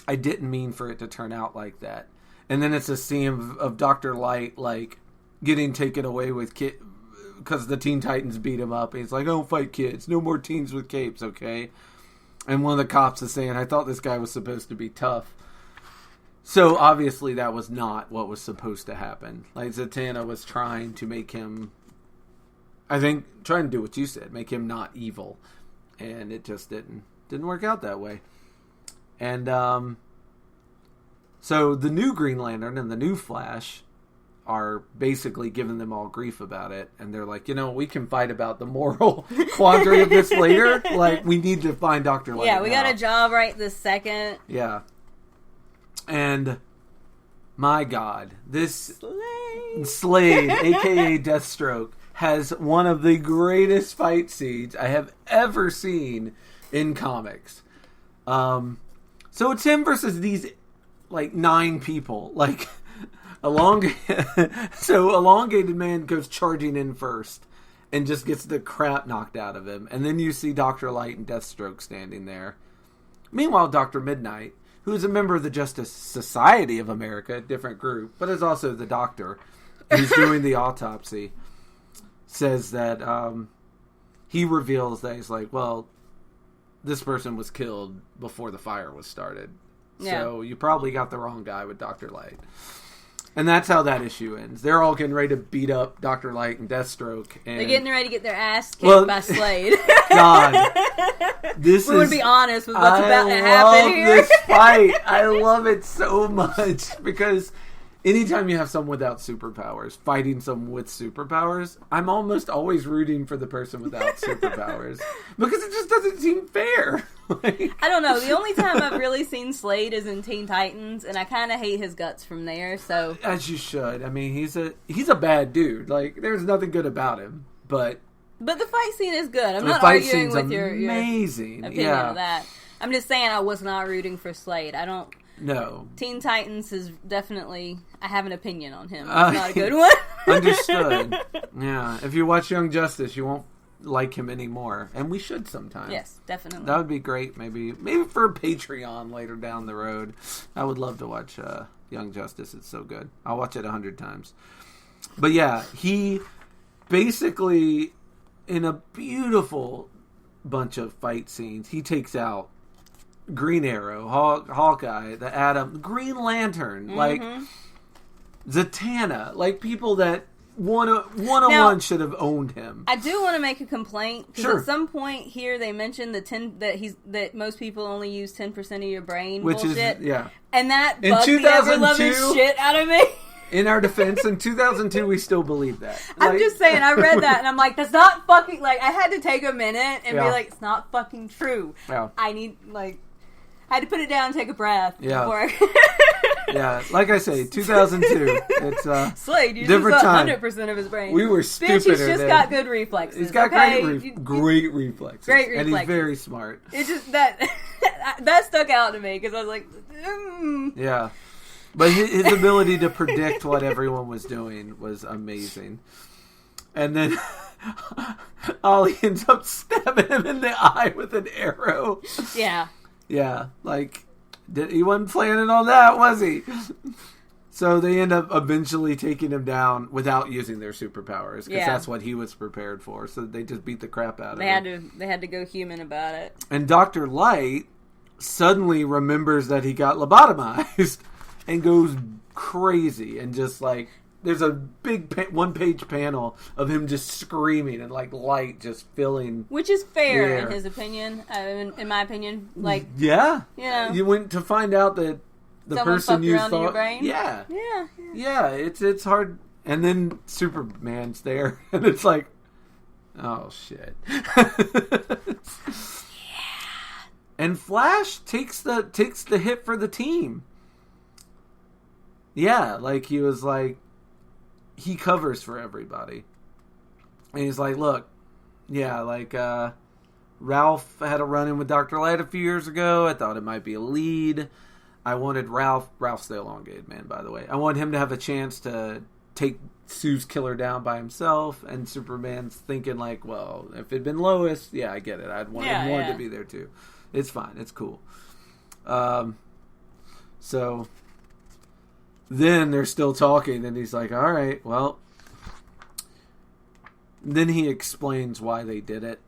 I didn't mean for it to turn out like that. And then it's a scene of Dr. Light, like, getting taken away with because the Teen Titans beat him up. And he's like, I don't fight kids. No more teens with capes, okay? And one of the cops is saying, I thought this guy was supposed to be tough. So, obviously, that was not what was supposed to happen. Like, Zatanna was trying to make him... trying to do what you said. Make him not evil. And it just didn't work out that way. And, so, the new Green Lantern and the new Flash... are basically giving them all grief about it. And they're like, we can fight about the moral quandary of this later. Like, we need to find Dr. Light. Yeah, we got a job right this second. Yeah. And, my God, this Slade, a.k.a. Deathstroke, has one of the greatest fight scenes I have ever seen in comics. So it's him versus these, 9 people. Like... Elongated Man goes charging in first and just gets the crap knocked out of him. And then you see Dr. Light and Deathstroke standing there. Meanwhile, Dr. Midnight, who is a member of the Justice Society of America, a different group, but is also the doctor who's doing the autopsy, says that he reveals that he's like, well, this person was killed before the fire was started. Yeah. So you probably got the wrong guy with Dr. Light. And that's how that issue ends. They're all getting ready to beat up Dr. Light and Deathstroke. And they're getting ready to get their ass kicked by Slade. God. We're going to be honest with what's about to happen here. I love this fight. I love it so much. Because anytime you have someone without superpowers fighting someone with superpowers, I'm almost always rooting for the person without superpowers. Because it just doesn't seem fair. I don't know. The only time I've really seen Slade is in Teen Titans, and I kind of hate his guts from there. So, as you should. I mean, he's a bad dude. Like, there's nothing good about him. But the fight scene is good. I'm not arguing with your opinion of that. I'm just saying I was not rooting for Slade. I don't. No. Teen Titans is definitely... I have an opinion on him. It's not a good one. Understood. Yeah. If you watch Young Justice, you won't like him anymore. And we should sometime. Yes, definitely. That would be great. Maybe for a Patreon later down the road. I would love to watch Young Justice. It's so good. I'll watch it 100 times. But yeah, he basically, in a beautiful bunch of fight scenes, he takes out Green Arrow, Hawkeye, the Atom, Green Lantern, like Zatanna, like people that one should have owned him. I do want to make a complaint because Sure. at some point here they mentioned that most people only use 10% of your brain, which bullshit. is and that in bugged the ever-loving shit out of me. In our defense, in 2002, we still believe that. I'm just saying, I read that and I'm like, that's not fucking, like, I had to take a minute and be like, it's not fucking true. Yeah. I need, like, I had to put it down and take a breath before Yeah, like I say, 2002. It's Slade, you different just time. 100% of his brain. We were stupider. Bitch, he's just got good reflexes. He's got great reflexes. Great reflexes. And he's very smart. It's just that that stuck out to me because I was like, Yeah. But his ability to predict what everyone was doing was amazing. And then Ollie ends up stabbing him in the eye with an arrow. Yeah. Yeah, like, he wasn't planning on that, was he? So they end up eventually taking him down without using their superpowers, because that's what he was prepared for. So they just beat the crap out of him. They had to go human about it. And Dr. Light suddenly remembers that he got lobotomized and goes crazy and just like, there's a big one-page panel of him just screaming and like light just filling, which is fair in his opinion. In my opinion, like you went to find out that the person you thought, your brain? Yeah. It's hard, and then Superman's there, and it's like, oh shit. And Flash takes the hit for the team. Yeah, like he was like, he covers for everybody. And he's like, look, Ralph had a run-in with Dr. Light a few years ago. I thought it might be a lead. I wanted Ralph's the elongated man, by the way. I wanted him to have a chance to take Sue's killer down by himself. And Superman's thinking like, well, if it'd been Lois, yeah, I get it. I'd want him to be there too. It's fine. It's cool. So then they're still talking, and he's like, all right, well. Then he explains why they did it.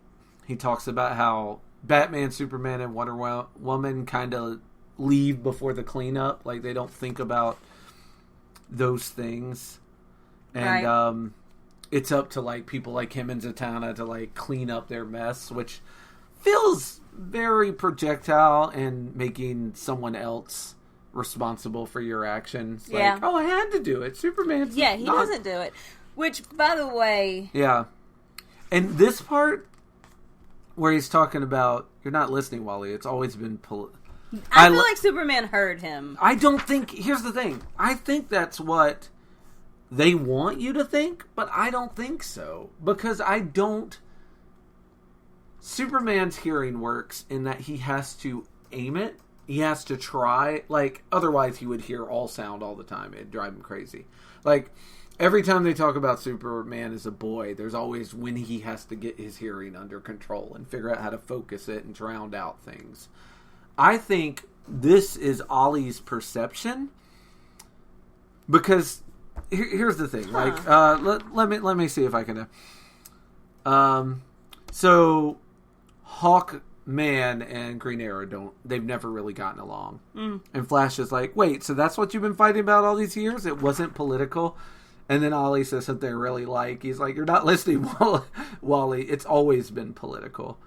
He talks about how Batman, Superman, and Wonder Woman kind of leave before the cleanup. Like, they don't think about those things. And it's up to, like, people like him and Zatanna to, like, clean up their mess, which feels very projectile and making someone else responsible for your actions. Yeah. Like, oh, I had to do it. Superman's he doesn't do it. Which, by the way... Yeah. And this part where he's talking about, you're not listening, Wally. It's always been... I feel like Superman heard him. I don't think... Here's the thing. I think that's what they want you to think, but I don't think so. Because I don't... Superman's hearing works in that he has to aim it. He has to try. Like, otherwise he would hear all sound all the time. It'd drive him crazy. Like, every time they talk about Superman as a boy, there's always when he has to get his hearing under control and figure out how to focus it and drown out things. I think this is Ollie's perception. Because, here's the thing. Like, let me see if I can... So... Hawkman and Green Arrow they've never really gotten along. And Flash is like, wait, so that's what you've been fighting about all these years? It wasn't political? And then Ollie says something I really like. He's like, you're not listening, Wally. It's always been political.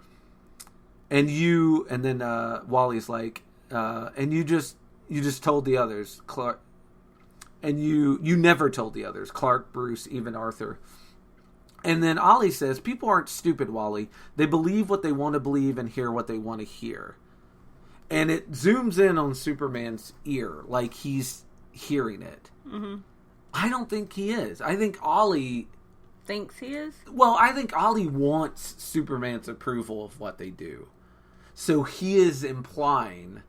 And then Wally's like, and you just told the others, Clark, and you never told the others, Clark, Bruce, even Arthur. And then Ollie says, people aren't stupid, Wally. They believe what they want to believe and hear what they want to hear. And it zooms in on Superman's ear, like he's hearing it. Mm-hmm. I don't think he is. I think Ollie... Thinks he is? Well, I think Ollie wants Superman's approval of what they do. So he is implying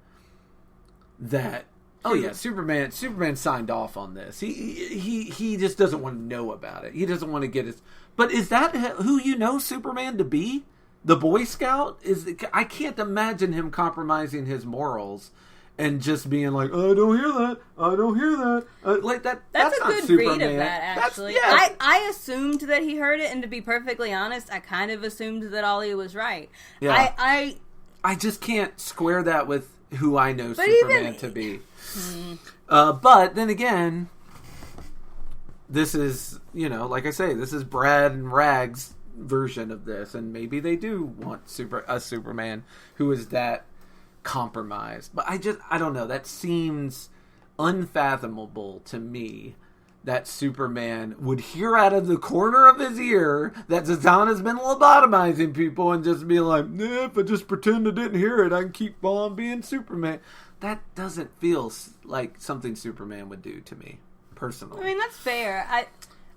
that... Oh yeah, Superman signed off on this. He just doesn't want to know about it. He doesn't want to get his... But is that who you know Superman to be? The Boy Scout? I can't imagine him compromising his morals and just being like, oh, I don't hear that. I don't hear that. Like that. That's a good Superman. read of that, actually. I assumed that he heard it, and to be perfectly honest, I kind of assumed that Ollie was right. Yeah. I just can't square that with who I know Superman to be. But then again, this is, like I say, this is Brad and Rag's version of this, and maybe they do want a Superman who is that compromised. But I don't know. That seems unfathomable to me, that Superman would hear out of the corner of his ear that Zatanna's been lobotomizing people and just be like, if I just pretend I didn't hear it, I can keep on being Superman. That doesn't feel like something Superman would do to me, personally. I mean, that's fair.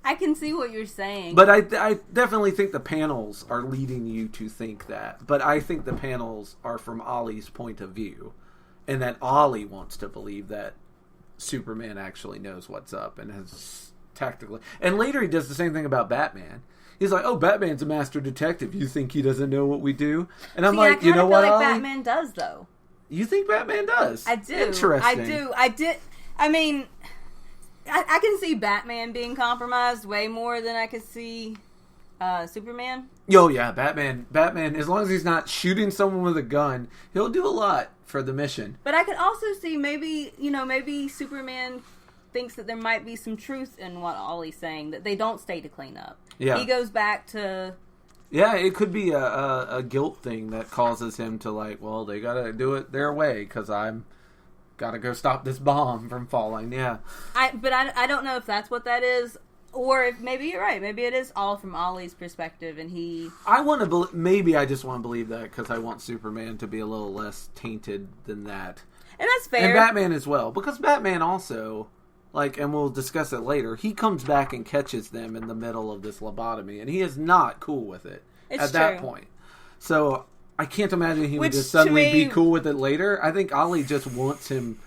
I can see what you're saying. But I definitely think the panels are leading you to think that. But I think the panels are from Ollie's point of view. And that Ollie wants to believe that Superman actually knows what's up and has tactically. And later he does the same thing about Batman. He's like, Batman's a master detective. You think he doesn't know what we do? And I'm like, you know what, I feel like Batman does, though. You think Batman does? I do. Interesting. I did. I mean, I can see Batman being compromised way more than I could see Superman. Yeah, Batman, as long as he's not shooting someone with a gun, he'll do a lot for the mission. But I could also see maybe Superman thinks that there might be some truth in what Ollie's saying, that they don't stay to clean up. Yeah. He goes back to... Yeah, it could be a guilt thing that causes him to they gotta do it their way, because I'm gotta go stop this bomb from falling, yeah. But I don't know if that's what that is. Or if maybe you're right. Maybe it is all from Ollie's perspective, and he... Maybe I just want to believe that because I want Superman to be a little less tainted than that. And that's fair. And Batman as well. Because Batman also, and we'll discuss it later, he comes back and catches them in the middle of this lobotomy, and he is not cool with it at that point. So I can't imagine he would just suddenly be cool with it later. I think Ollie just wants him...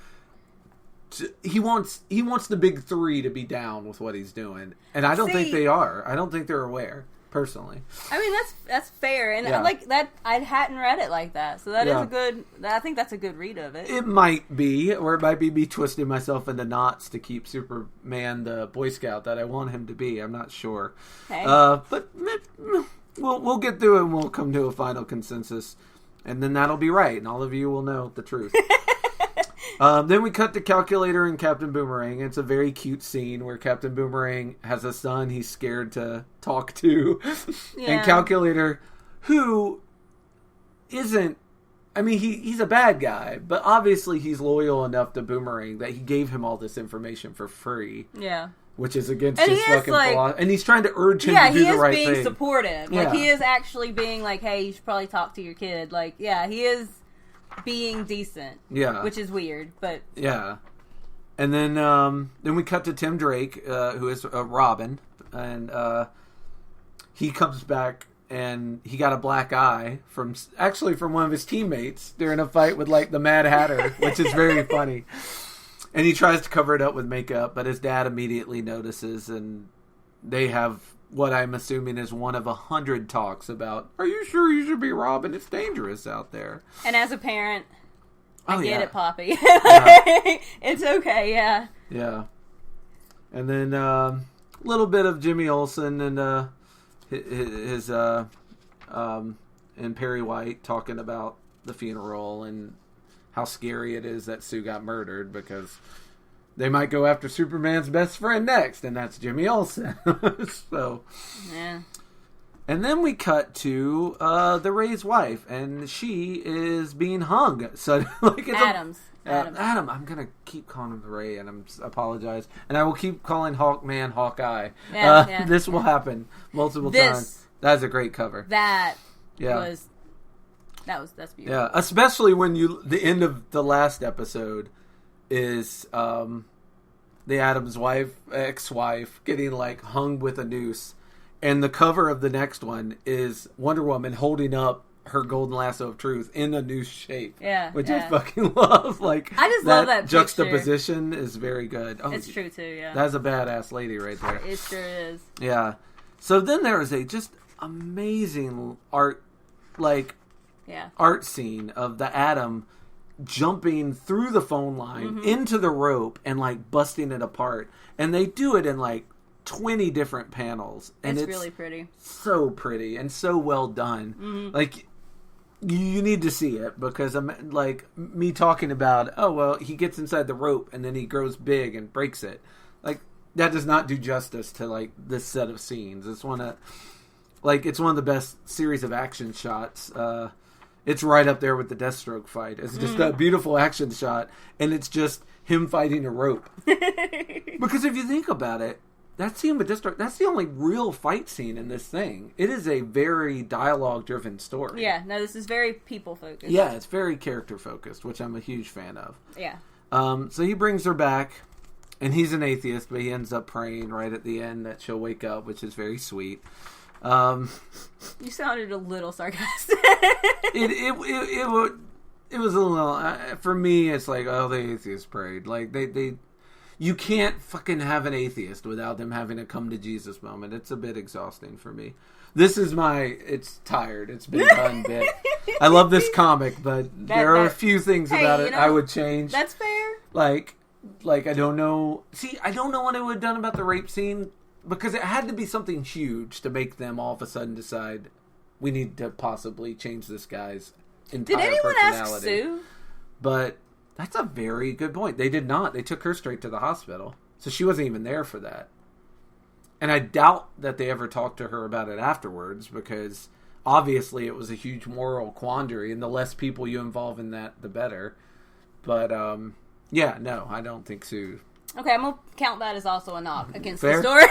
He wants the big three to be down with what he's doing, and I don't think they are. I don't think they're aware, personally. I mean, that's fair, and like that, I hadn't read it like that, so that is a good. I think that's a good read of it. It might be, or it might be me twisting myself into knots to keep Superman the Boy Scout that I want him to be. I'm not sure, but we'll get through it and we'll come to a final consensus, and then that'll be right, and all of you will know the truth. Then we cut to Calculator and Captain Boomerang. It's a very cute scene where Captain Boomerang has a son he's scared to talk to. Yeah. And Calculator, who isn't... I mean, he's a bad guy, but obviously he's loyal enough to Boomerang that he gave him all this information for free. Yeah. Which is against his fucking philosophy. And he's trying to urge him to do the right thing. Yeah, he is being supportive. Yeah. He is actually being like, hey, you should probably talk to your kid. He is... being decent, which is weird, but and then we cut to Tim Drake, who is Robin, and he comes back and he got a black eye from one of his teammates during a fight with the Mad Hatter, which is very funny. And he tries to cover it up with makeup, but his dad immediately notices, and they have what I'm assuming is one of 100 talks about, are you sure you should be Robin? It's dangerous out there. And as a parent, I get it, Poppy. Yeah. It's okay, yeah. Yeah. And then a little bit of Jimmy Olsen and his and Perry White talking about the funeral and how scary it is that Sue got murdered, because they might go after Superman's best friend next, and that's Jimmy Olsen. So, yeah. And then we cut to the Ray's wife, and she is being hung. So, Adams. Adam. I'm gonna keep calling him Ray, and I apologize, and I will keep calling Hawkman Hawkeye. This will happen multiple times. That's a great cover. That's beautiful. Yeah, especially when the end of the last episode is the Adams ex-wife getting hung with a noose, and the cover of the next one is Wonder Woman holding up her golden lasso of truth in a noose shape, which I fucking love. I just love that juxtaposition picture. Is very good. It's true too. Yeah, that's a badass lady right there. It sure is. Yeah. So then there is a just amazing art scene of the Atom jumping through the phone line into the rope and busting it apart, and they do it in 20 different panels, and it's really pretty, so pretty and so well done. You need to see it, because me talking about he gets inside the rope and then he grows big and breaks it. that does not do justice to like this set of scenes. It's one of the best series of action shots. It's right up there with the Deathstroke fight. It's just a beautiful action shot, and it's just him fighting a rope. Because if you think about it, that scene with Deathstroke, that's the only real fight scene in this thing. It is a very dialogue-driven story. Yeah, no, this is very people-focused. Yeah, it's very character-focused, which I'm a huge fan of. Yeah. So he brings her back, and he's an atheist, but he ends up praying right at the end that she'll wake up, which is very sweet. You sounded a little sarcastic. It was a little, for me, it's like, oh, the atheist prayed. Like, you can't fucking have an atheist without them having a come to Jesus moment. It's a bit exhausting for me. This is it's tired. It's been done bit. I love this comic, but there are a few things about it I would change. That's fair. Like, I don't know. See, I don't know what I would have done about the rape scene, because it had to be something huge to make them all of a sudden decide we need to possibly change this guy's entire personality. Did anyone ask Sue? But that's a very good point. They did not. They took her straight to the hospital. So she wasn't even there for that. And I doubt that they ever talked to her about it afterwards, because obviously it was a huge moral quandary, and the less people you involve in that, the better. But, yeah, no, I don't think Sue... Okay, I'm going to count that as also a knock against the story.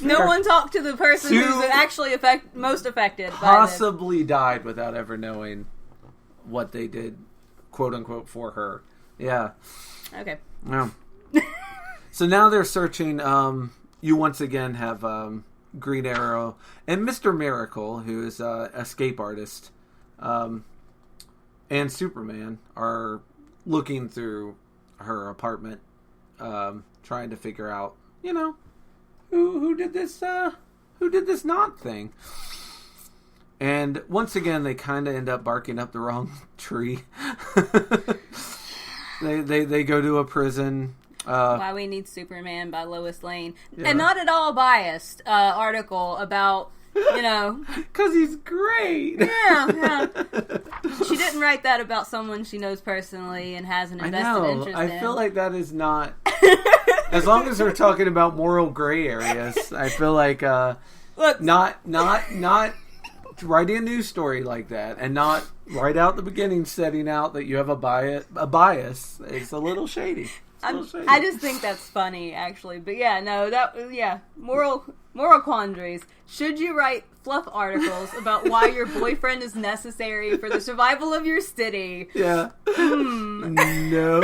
No one talked to the person who's actually most affected. Possibly died without ever knowing what they did, quote unquote, for her. Yeah. Okay. Yeah. So now they're searching. You once again have Green Arrow and Mr. Miracle, who is an escape artist, and Superman are looking through her apartment. Trying to figure out, who did this not thing. And once again, they kind of end up barking up the wrong tree. They go to a prison. Why We Need Superman by Lois Lane. Yeah. And not at all biased article about, because he's great. Yeah. She didn't write that about someone she knows personally and has an invested interest in. I feel like that is not... As long as we're talking about moral gray areas, I feel like look, not writing a news story like that, and not right out the beginning setting out that you have a bias. It's a little shady. I just think that's funny, actually. But yeah, no, moral quandaries. Should you write fluff articles about why your boyfriend is necessary for the survival of your city? Yeah. No.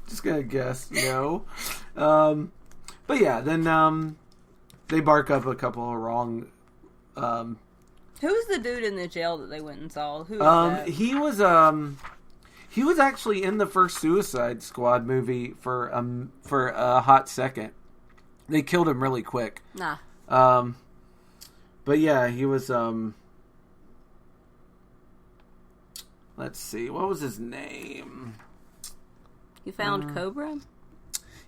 Just gonna guess no. But yeah, then they bark up a couple of wrong. Who's the dude in the jail that they went and saw? Who was that? He was actually in the first Suicide Squad movie for a hot second. They killed him really quick. Nah. But yeah, he was. Let's see, what was his name? You found Cobra?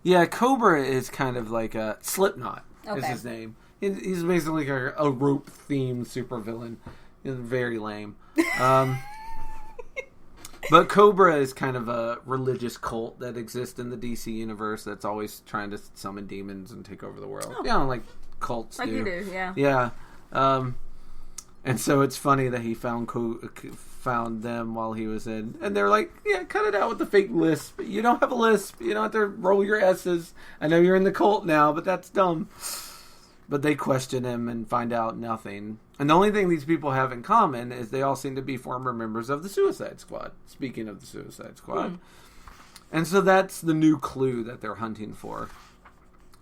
Yeah, Cobra is kind of like a Slipknot. Okay. Is his name. He's basically like a rope-themed supervillain. He's very lame. But Cobra is kind of a religious cult that exists in the DC universe that's always trying to summon demons and take over the world. Oh. Yeah, like cults like do. You do, yeah. Yeah. And so it's funny that he found them while he was in. And they're like, yeah, cut it out with the fake lisp. You don't have a lisp. You don't have to roll your S's. I know you're in the cult now, but that's dumb. But they question him and find out nothing. And the only thing these people have in common is they all seem to be former members of the Suicide Squad. Speaking of the Suicide Squad. And so that's the new clue that they're hunting for.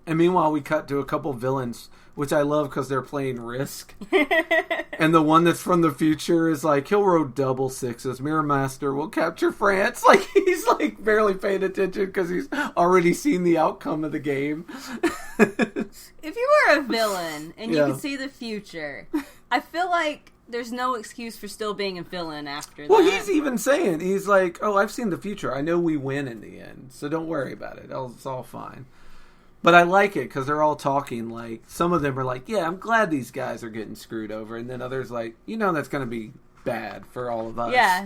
And meanwhile, we cut to a couple villains, which I love because they're playing Risk. And the one that's from the future is like, he'll roll double sixes. Mirror Master will capture France. Like, he's like barely paying attention because he's already seen the outcome of the game. If you were a villain and you could see the future, I feel like there's no excuse for still being a villain after that. Well, he's even saying, he's like, oh, I've seen the future. I know we win in the end, so don't worry about it. It's all fine. But I like it because they're all talking like, some of them are like, yeah, I'm glad these guys are getting screwed over. And then others like, that's going to be bad for all of us. Yeah,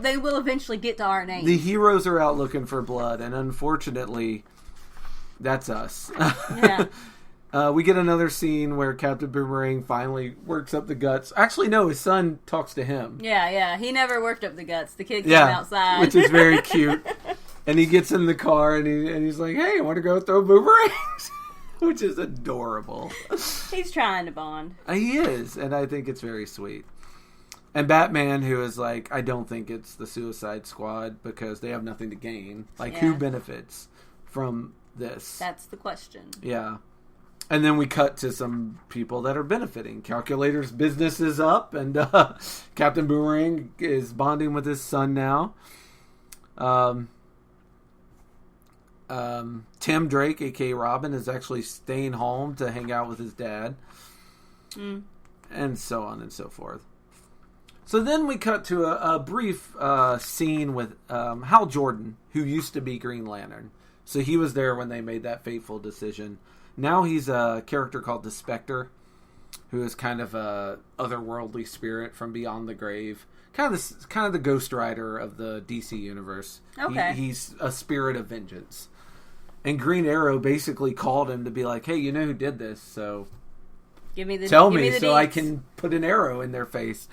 they will eventually get to our name. The heroes are out looking for blood. And unfortunately, That's us. Yeah. We get another scene where Captain Boomerang finally works up the guts. Actually, no, his son talks to him. Yeah. He never worked up the guts. The kid came outside. Which is very cute. And he gets in the car and he's like, hey, I want to go throw boomerangs. Which is adorable. He's trying to bond. He is, and I think it's very sweet. And Batman, who is like, I don't think it's the Suicide Squad because they have nothing to gain. Like, who benefits from this? That's the question. Yeah. And then we cut to some people that are benefiting. Calculator's business is up, and Captain Boomerang is bonding with his son now. Tim Drake, a.k.a. Robin, is actually staying home to hang out with his dad. And so on and so forth. So then we cut to a brief scene with Hal Jordan, who used to be Green Lantern. So he was there when they made that fateful decision. Now he's a character called the Spectre, who is kind of a otherworldly spirit from beyond the grave. Kind of the Ghost Rider of the DC universe. Okay. He's a spirit of vengeance. And Green Arrow basically called him to be like, hey, you know who did this, so tell me so I can put an arrow in their face.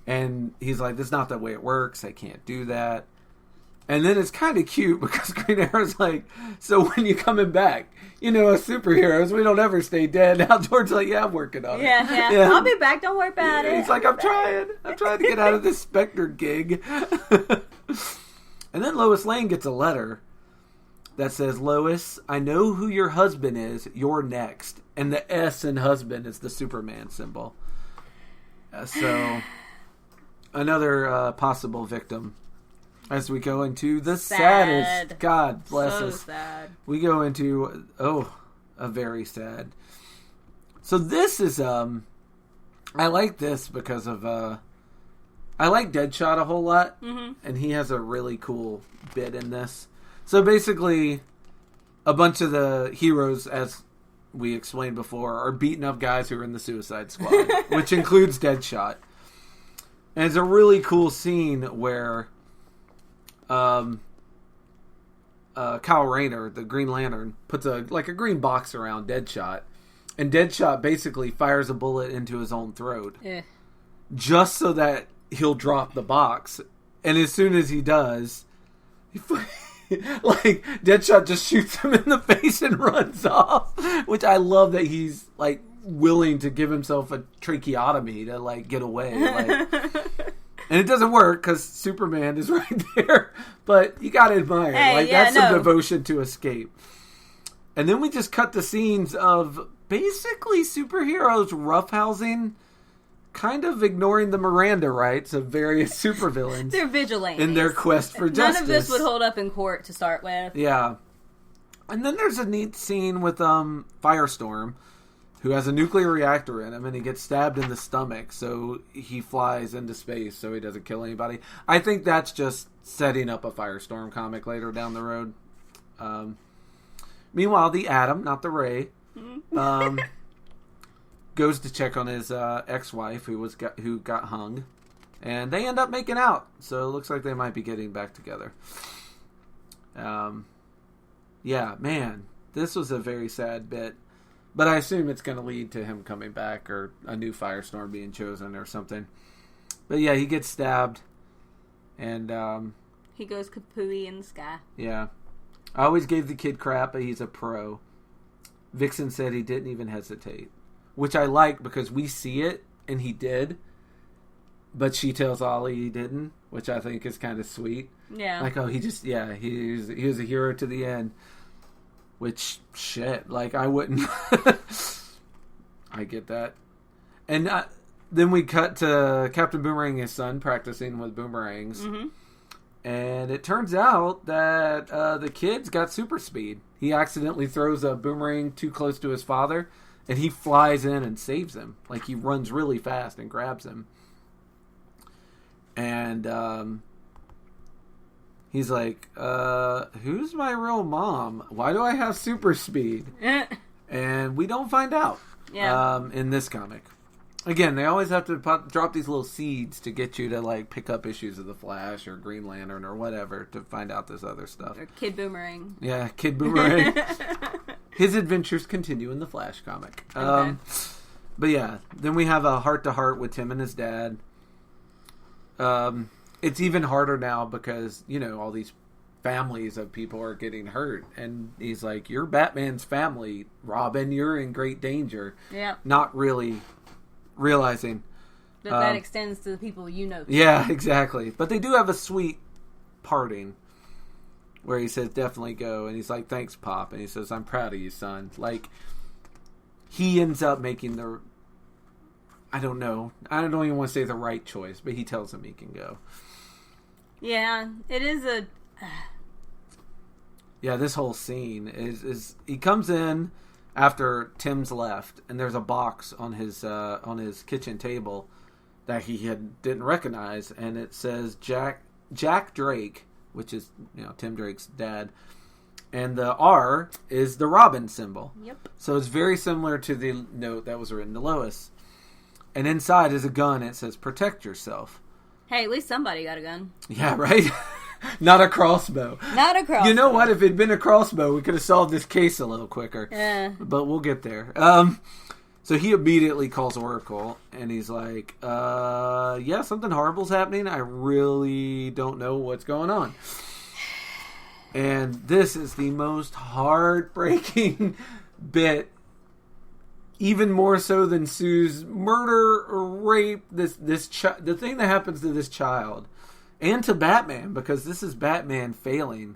And he's like, that's not the way it works. I can't do that. And then it's kind of cute because Green Arrow's like, so when you coming back? You know, as superheroes, we don't ever stay dead. Now George's like, yeah, I'm working on it. Yeah. I'll be back. Don't worry about it. He's like, I'm trying to get out of this Spectre gig. And then Lois Lane gets a letter that says, Lois, I know who your husband is. You're next. And the S in husband is the Superman symbol. So, another possible victim. As we go into the saddest, God bless us. Sad. We go into, a very sad. So this is, I like this because of, I like Deadshot a whole lot. Mm-hmm. And he has a really cool bit in this. So basically, a bunch of the heroes, as we explained before, are beating up guys who are in the Suicide Squad, which includes Deadshot. And it's a really cool scene where Kyle Rayner, the Green Lantern, puts a green box around Deadshot, and Deadshot basically fires a bullet into his own throat, just so that he'll drop the box. And as soon as he does, Deadshot just shoots him in the face and runs off. Which I love that he's willing to give himself a tracheotomy to get away. And it doesn't work because Superman is right there. But you gotta admire. That's some devotion to escape. And then we just cut the scenes of basically superheroes roughhousing, kind of ignoring the Miranda rights of various supervillains. They're vigilantes. In their quest for justice. None of this would hold up in court to start with. Yeah. And then there's a neat scene with Firestorm, who has a nuclear reactor in him, and he gets stabbed in the stomach, so he flies into space so he doesn't kill anybody. I think that's just setting up a Firestorm comic later down the road. Meanwhile, the Atom, not the Ray, goes to check on his ex-wife who got hung, and they end up making out, so it looks like they might be getting back together. Yeah, man, this was a very sad bit. But I assume it's going to lead to him coming back or a new Firestorm being chosen or something. But yeah, he gets stabbed. And he goes kapooey in the sky. Yeah. I always gave the kid crap, but he's a pro. Vixen said he didn't even hesitate. Which I like because we see it, and he did. But she tells Ollie he didn't, which I think is kind of sweet. Yeah. He was a hero to the end. Which, shit, I wouldn't. I get that. And then we cut to Captain Boomerang and his son practicing with boomerangs. Mm-hmm. And it turns out that the kid's got super speed. He accidentally throws a boomerang too close to his father, and he flies in and saves him. He runs really fast and grabs him. And he's like, who's my real mom? Why do I have super speed? And we don't find out in this comic. Again, they always have to drop these little seeds to get you to pick up issues of The Flash or Green Lantern or whatever to find out this other stuff. Or Kid Boomerang. Yeah, Kid Boomerang. his adventures continue in the Flash comic. Okay. But yeah, then we have a heart-to-heart with Tim and his dad. It's even harder now because, all these families of people are getting hurt. And he's like, you're Batman's family, Robin. You're in great danger. Yeah. Not really realizing that extends to the people you know. Yeah, exactly. But they do have a sweet parting where he says, definitely go. And he's like, thanks, Pop. And he says, I'm proud of you, son. Like, he ends up making I don't know. I don't even want to say the right choice, but he tells him he can go. Yeah, it is Yeah, this whole scene is he comes in after Tim's left, and there's a box on his kitchen table that he didn't recognize, and it says Jack Drake, which is Tim Drake's dad, and the R is the Robin symbol. Yep. So it's very similar to the note that was written to Lois. And inside is a gun. It says, protect yourself. Hey, at least somebody got a gun. Yeah, right? Not a crossbow. Not a crossbow. You know what? If it'd been a crossbow, we could have solved this case a little quicker. Yeah. But we'll get there. So he immediately calls Oracle, and he's like, yeah, something horrible's happening. I really don't know what's going on. And this is the most heartbreaking bit, even more so than Sue's murder or rape. The thing that happens to this child, and to Batman, because this is Batman failing.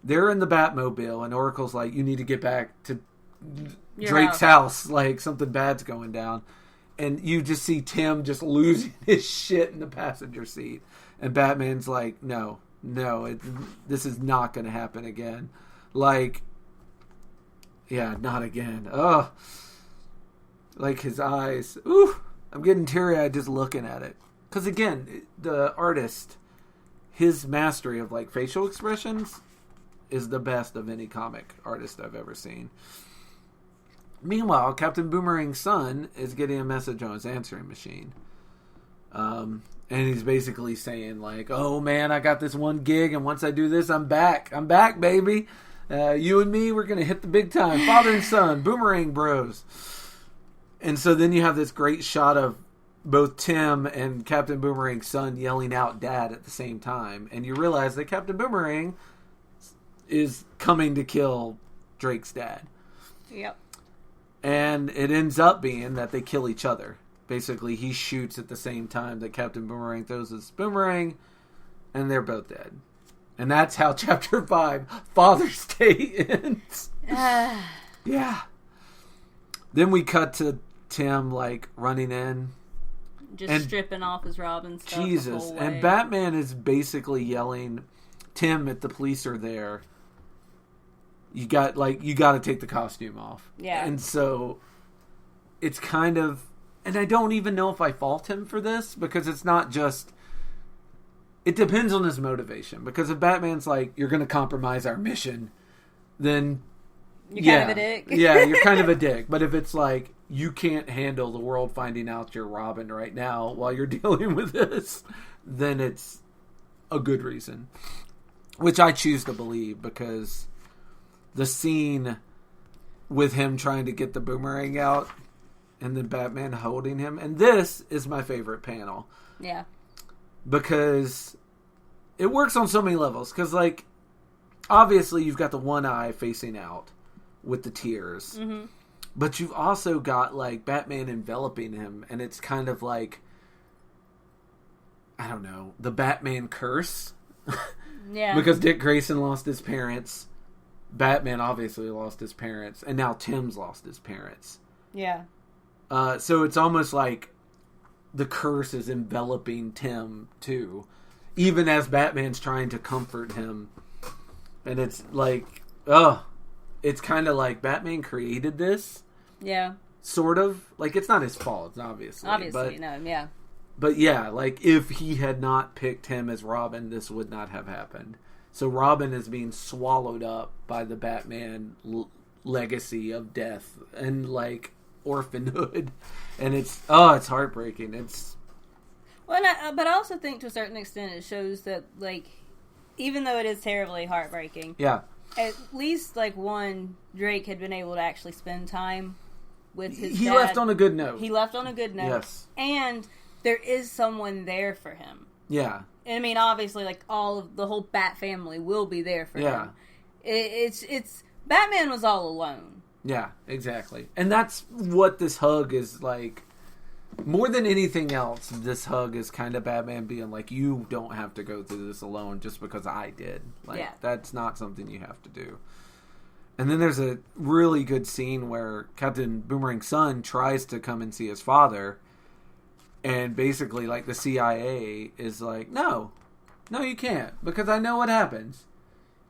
They're in the Batmobile, and Oracle's like, you need to get back to Drake's house. Like, something bad's going down. And you just see Tim just losing his shit in the passenger seat. And Batman's like, no, this is not going to happen again. Like, yeah, not again. Ugh. Like his eyes. Ooh, I'm getting teary-eyed just looking at it. Because again, the artist, his mastery of like facial expressions is the best of any comic artist I've ever seen. Meanwhile, Captain Boomerang's son is getting a message on his answering machine. And he's basically saying like, oh man, I got this one gig, and once I do this, I'm back. I'm back, baby. You and me, we're going to hit the big time. Father and son, Boomerang Bros. And so then you have this great shot of both Tim and Captain Boomerang's son yelling out Dad at the same time. And you realize that Captain Boomerang is coming to kill Drake's dad. Yep. And it ends up being that they kill each other. Basically, he shoots at the same time that Captain Boomerang throws his boomerang, and they're both dead. And that's how Chapter 5, Father's Day, ends. Yeah. Then we cut to Tim, like, running in. Just stripping off his Robin stuff. Jesus. And Batman is basically yelling, Tim, if the police are there, you got to take the costume off. Yeah. And so it's kind of, and I don't even know if I fault him for this, because it's not just, it depends on his motivation. Because if Batman's like, you're going to compromise our mission, then you're kind of a dick. Yeah, you're kind of a dick. But if it's like, you can't handle the world finding out you're Robin right now while you're dealing with this, then it's a good reason. Which I choose to believe, because the scene with him trying to get the boomerang out and then Batman holding him, and this is my favorite panel. Yeah. Because it works on so many levels. Because, like, obviously you've got the one eye facing out with the tears. Mm-hmm. But you've also got, like, Batman enveloping him, and it's kind of like, I don't know, the Batman curse. Yeah. Because Dick Grayson lost his parents. Batman obviously lost his parents. And now Tim's lost his parents. Yeah. So it's almost like the curse is enveloping Tim, too. Even as Batman's trying to comfort him. And it's like, it's kind of like Batman created this. Yeah. Sort of. Like, it's not his fault, obviously. Obviously, no, yeah. But yeah, like, if he had not picked him as Robin, this would not have happened. So Robin is being swallowed up by the Batman legacy of death and, like, orphanhood. And it's heartbreaking. It's... Well, but I also think to a certain extent it shows that, like, even though it is terribly heartbreaking... Yeah. at least, like, one, Drake had been able to actually spend time with his dad. He left on a good note. Yes. And there is someone there for him. Yeah. And I mean, obviously, like, all of the whole Bat family will be there for him. It's Batman was all alone. Yeah, exactly. And that's what this hug is like. More than anything else, this hug is kind of Batman being like, you don't have to go through this alone just because I did. Like, that's not something you have to do. And then there's a really good scene where Captain Boomerang's son tries to come and see his father. And basically, like, the CIA is like, no, you can't. Because I know what happens.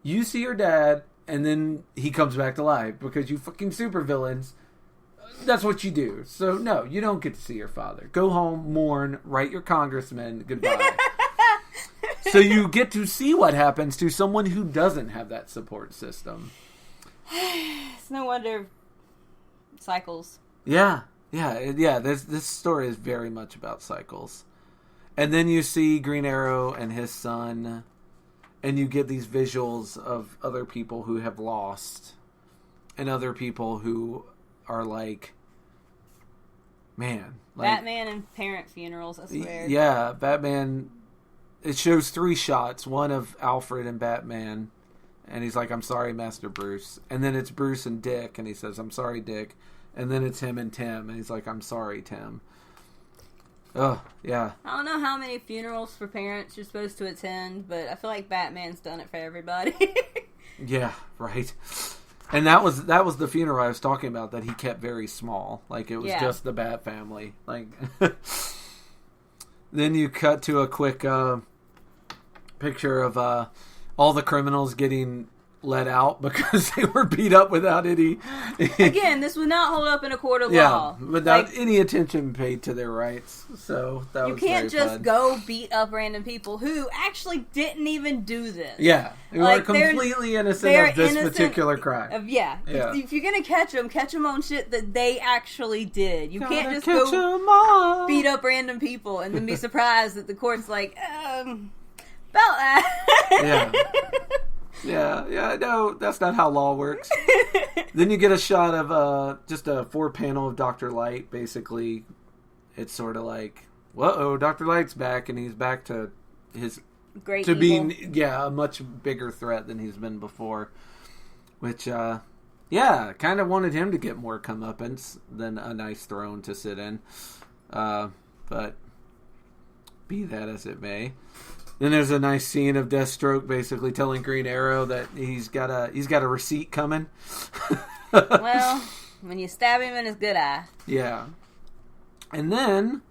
You see your dad, and then he comes back to life. Because you fucking supervillains, that's what you do. So, no, you don't get to see your father. Go home, mourn, write your congressman goodbye. So you get to see what happens to someone who doesn't have that support system. It's no wonder cycles. Yeah. This story is very much about cycles. And then you see Green Arrow and his son, and you get these visuals of other people who have lost, and other people who are like, man. Like, Batman and parent funerals, I swear. Yeah, Batman, it shows 3 shots, one of Alfred and Batman, and he's like, I'm sorry, Master Bruce. And then it's Bruce and Dick, and he says, I'm sorry, Dick. And then it's him and Tim, and he's like, I'm sorry, Tim. Oh, yeah. I don't know how many funerals for parents you're supposed to attend, but I feel like Batman's done it for everybody. Yeah, right. And that was the funeral I was talking about that he kept very small. Like, it was just the Bat family. Like, then you cut to a quick picture of all the criminals getting let out because they were beat up without any... Again, this would not hold up in a court of law. Without any attention paid to their rights. So that was very fun. You can't just go beat up random people who actually didn't even do this. Yeah. Who are completely innocent of this particular crime. If you're going to catch them on shit that they actually did. You can't just go beat up random people and then be surprised that the court's like, about that. Yeah, no, that's not how law works. Then you get a shot of just a 4-panel of Dr. Light. Basically, it's sort of like, whoa, Dr. Light's back, and he's back to his... Great to evil. Being, a much bigger threat than he's been before. Which, kind of wanted him to get more comeuppance than a nice throne to sit in. But be that as it may. Then there's a nice scene of Deathstroke basically telling Green Arrow that he's got a receipt coming. Well, when you stab him in his good eye. Yeah. And then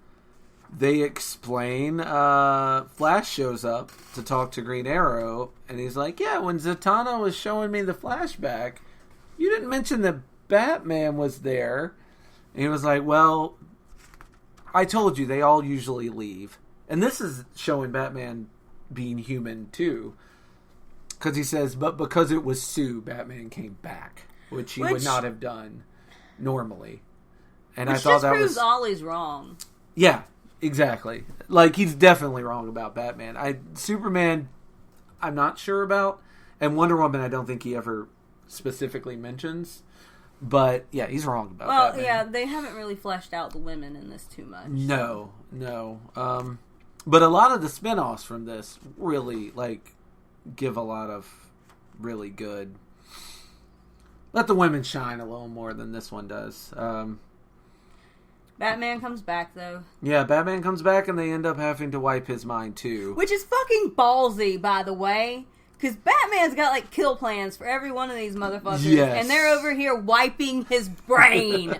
they explain Flash shows up to talk to Green Arrow, and he's like, yeah, when Zatanna was showing me the flashback, you didn't mention that Batman was there. And he was like, well, I told you, they all usually leave. And this is showing Batman being human, too. Because he says, but because it was Sue, Batman came back. Which he would not have done normally. And I thought that was... Which just proves Ollie's wrong. Yeah, exactly. Like, he's definitely wrong about Batman. Superman, I'm not sure about. And Wonder Woman, I don't think he ever specifically mentions. But, yeah, he's wrong about Batman. Well, yeah, they haven't really fleshed out the women in this too much. No. But a lot of the spin-offs from this really, give a lot of really good... Let the women shine a little more than this one does. Batman comes back, though. Yeah, Batman comes back, and they end up having to wipe his mind, too. Which is fucking ballsy, by the way. Because Batman's got, kill plans for every one of these motherfuckers. Yes. And they're over here wiping his brain.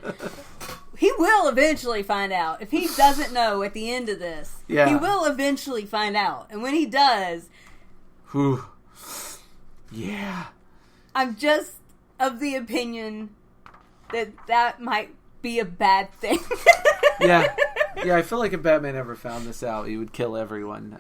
He will eventually find out. If he doesn't know at the end of this, he will eventually find out. And when he does... Whew. Yeah. I'm just of the opinion that might be a bad thing. Yeah. Yeah, I feel like if Batman ever found this out, he would kill everyone.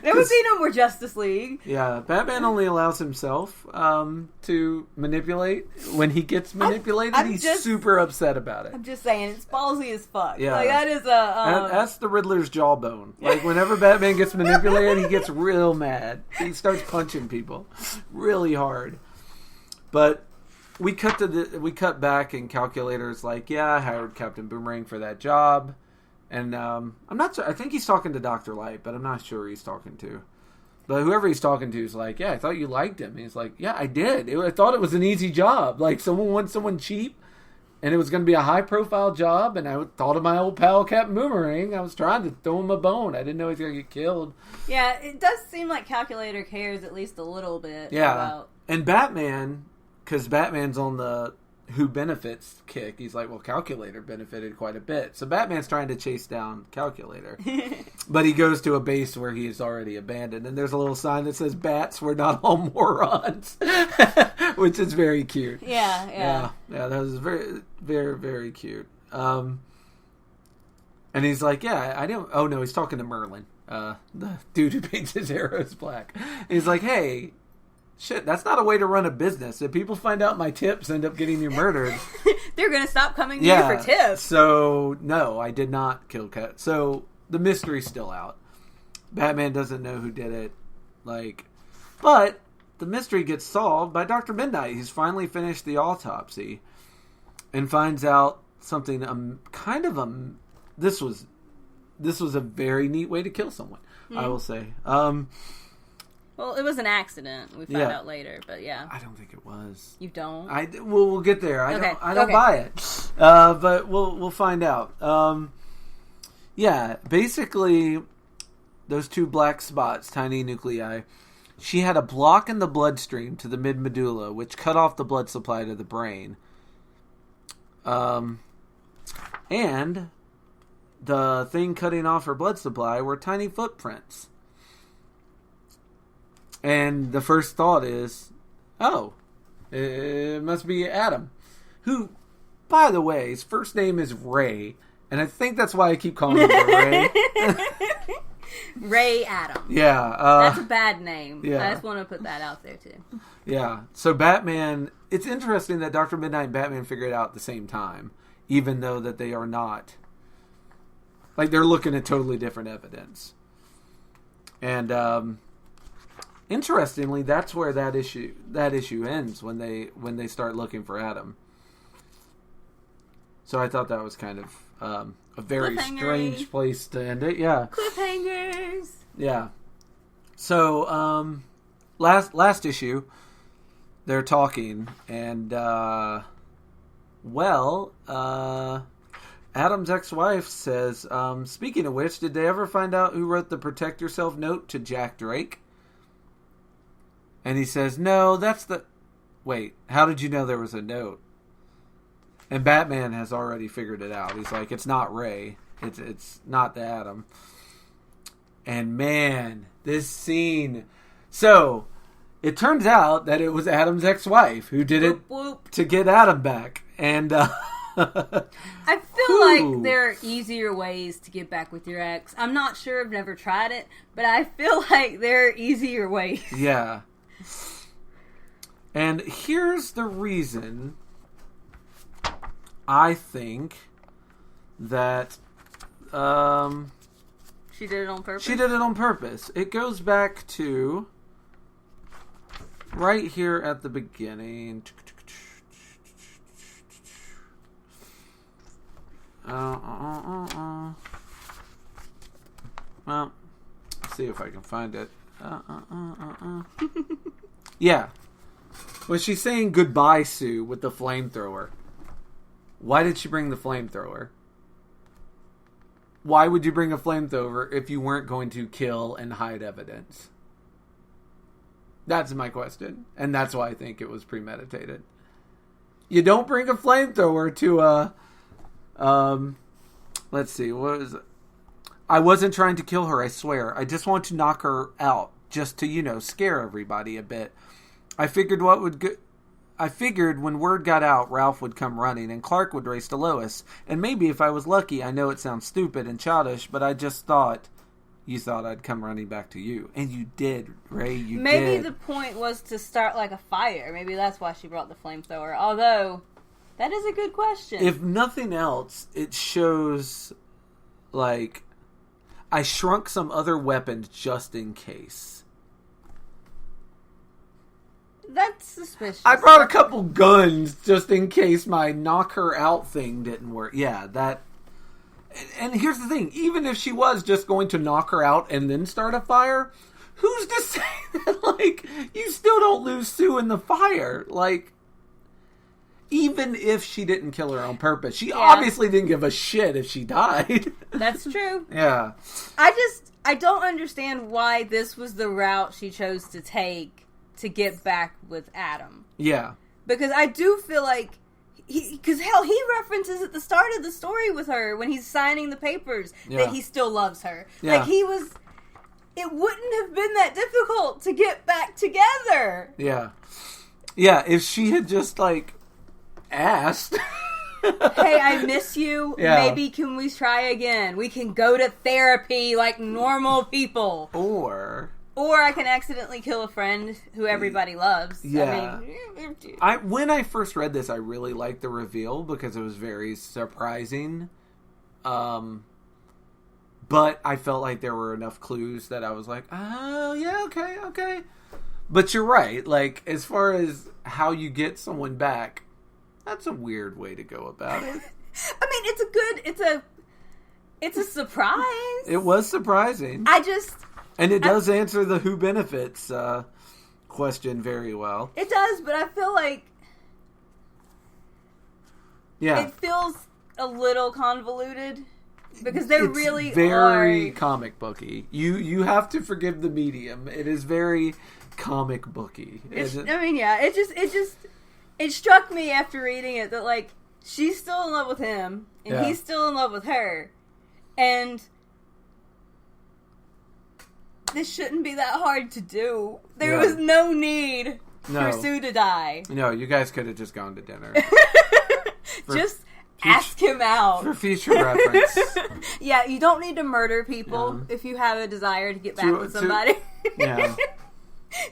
There would be no more Justice League. Yeah, Batman only allows himself to manipulate. When he gets manipulated, he's super upset about it. I'm just saying, it's ballsy as fuck. Yeah. Like, that is a... That's the Riddler's jawbone. Like, whenever Batman gets manipulated, he gets real mad. He starts punching people really hard. But we cut back, and Calculator's like, yeah, I hired Captain Boomerang for that job. And I'm not sure. I think he's talking to Dr. Light, but I'm not sure who he's talking to. But whoever he's talking to is like, yeah, I thought you liked him. And he's like, yeah, I did. I thought it was an easy job. Like, someone wants someone cheap, and it was going to be a high-profile job, and I thought of my old pal Captain Boomerang. I was trying to throw him a bone. I didn't know he was going to get killed. Yeah, it does seem like Calculator cares at least a little bit about... And Batman, because Batman's on the who benefits kick, he's like, well, Calculator benefited quite a bit. So Batman's trying to chase down Calculator. But he goes to a base where he's already abandoned. And there's a little sign that says, bats, we're not all morons. Which is very cute. Yeah, that was very, very, very cute. And he's like, yeah, I don't... Oh, no, he's talking to Merlin. The dude who paints his arrows black. And he's like, hey... Shit, that's not a way to run a business. If people find out my tips end up getting you murdered... They're going to stop coming to you for tips. So, no, I did not kill Cat. So, the mystery's still out. Batman doesn't know who did it. But the mystery gets solved by Dr. Midnight. He's finally finished the autopsy and finds out something This was a very neat way to kill someone, I will say. Well, it was an accident. We found out later, but yeah. I don't think it was. You don't? We'll get there. I don't buy it. But we'll find out. Basically, those two black spots, tiny nuclei, she had a block in the bloodstream to the mid-medulla, which cut off the blood supply to the brain. And the thing cutting off her blood supply were tiny footprints. And the first thought is, oh, it must be Adam. Who, by the way, his first name is Ray. And I think that's why I keep calling him Ray. Ray Adam. Yeah. That's a bad name. Yeah. I just want to put that out there, too. Yeah. So Batman, it's interesting that Dr. Midnight and Batman figure it out at the same time. Even though that they are not. Like, they're looking at totally different evidence. And, interestingly, that's where that issue ends when they start looking for Adam. So I thought that was kind of a very strange place to end it. Yeah, cliffhangers. Yeah. So last issue, they're talking, and Adam's ex-wife says, "Speaking of which, did they ever find out who wrote the Protect Yourself note to Jack Drake?" And he says, no, that's the... Wait, how did you know there was a note? And Batman has already figured it out. He's like, it's not Ray. It's not the Adam. And man, this scene... So, it turns out that it was Adam's ex-wife who did it to get Adam back. And... I feel like there are easier ways to get back with your ex. I'm not sure. I've never tried it. But I feel like there are easier ways. Yeah. And here's the reason I think that she did it on purpose. She did it on purpose. It goes back to right here at the beginning. Well, let's see if I can find it. Yeah. Was she saying goodbye, Sue, with the flamethrower? Why did she bring the flamethrower? Why would you bring a flamethrower if you weren't going to kill and hide evidence? That's my question. And that's why I think it was premeditated. You don't bring a flamethrower to a... let's see, what was it? I wasn't trying to kill her, I swear. I just want to knock her out. Just to, scare everybody a bit. I figured what would I figured when word got out, Ralph would come running and Clark would race to Lois. And maybe if I was lucky, I know it sounds stupid and childish, but I just thought, you thought I'd come running back to you. And you did, Ray, you maybe did. Maybe the point was to start like a fire. Maybe that's why she brought the flamethrower. Although, that is a good question. If nothing else, it shows, like, I shrunk some other weapons just in case. That's suspicious. I brought a couple guns just in case my knock her out thing didn't work. Yeah, that... And here's the thing. Even if she was just going to knock her out and then start a fire, who's to say that, like, you still don't lose Sue in the fire? Like, even if she didn't kill her on purpose, she obviously didn't give a shit if she died. That's true. Yeah. I don't understand why this was the route she chose to take to get back with Adam. Yeah. Because I do feel like... Because, hell, he references at the start of the story with her when he's signing the papers that he still loves her. Yeah. Like, he was... It wouldn't have been that difficult to get back together. Yeah. Yeah, if she had just, like, asked... Hey, I miss you. Yeah. Maybe can we try again? We can go to therapy like normal people. Or I can accidentally kill a friend who everybody loves. Yeah. I mean, when I first read this, I really liked the reveal because it was very surprising. But I felt like there were enough clues that I was like, oh, yeah, okay. But you're right. Like, as far as how you get someone back, that's a weird way to go about it. I mean, it's a surprise. It was surprising. And it does answer the who benefits question very well. It does, but I feel like it feels a little convoluted because they really very comic booky. You have to forgive the medium. It is very comic booky. It struck me after reading it that like she's still in love with him and he's still in love with her, and this shouldn't be that hard to do. There was no need for Sue to die. No, you guys could have just gone to dinner. Ask him out. For future reference. Yeah, you don't need to murder people if you have a desire to get back with somebody. Yeah.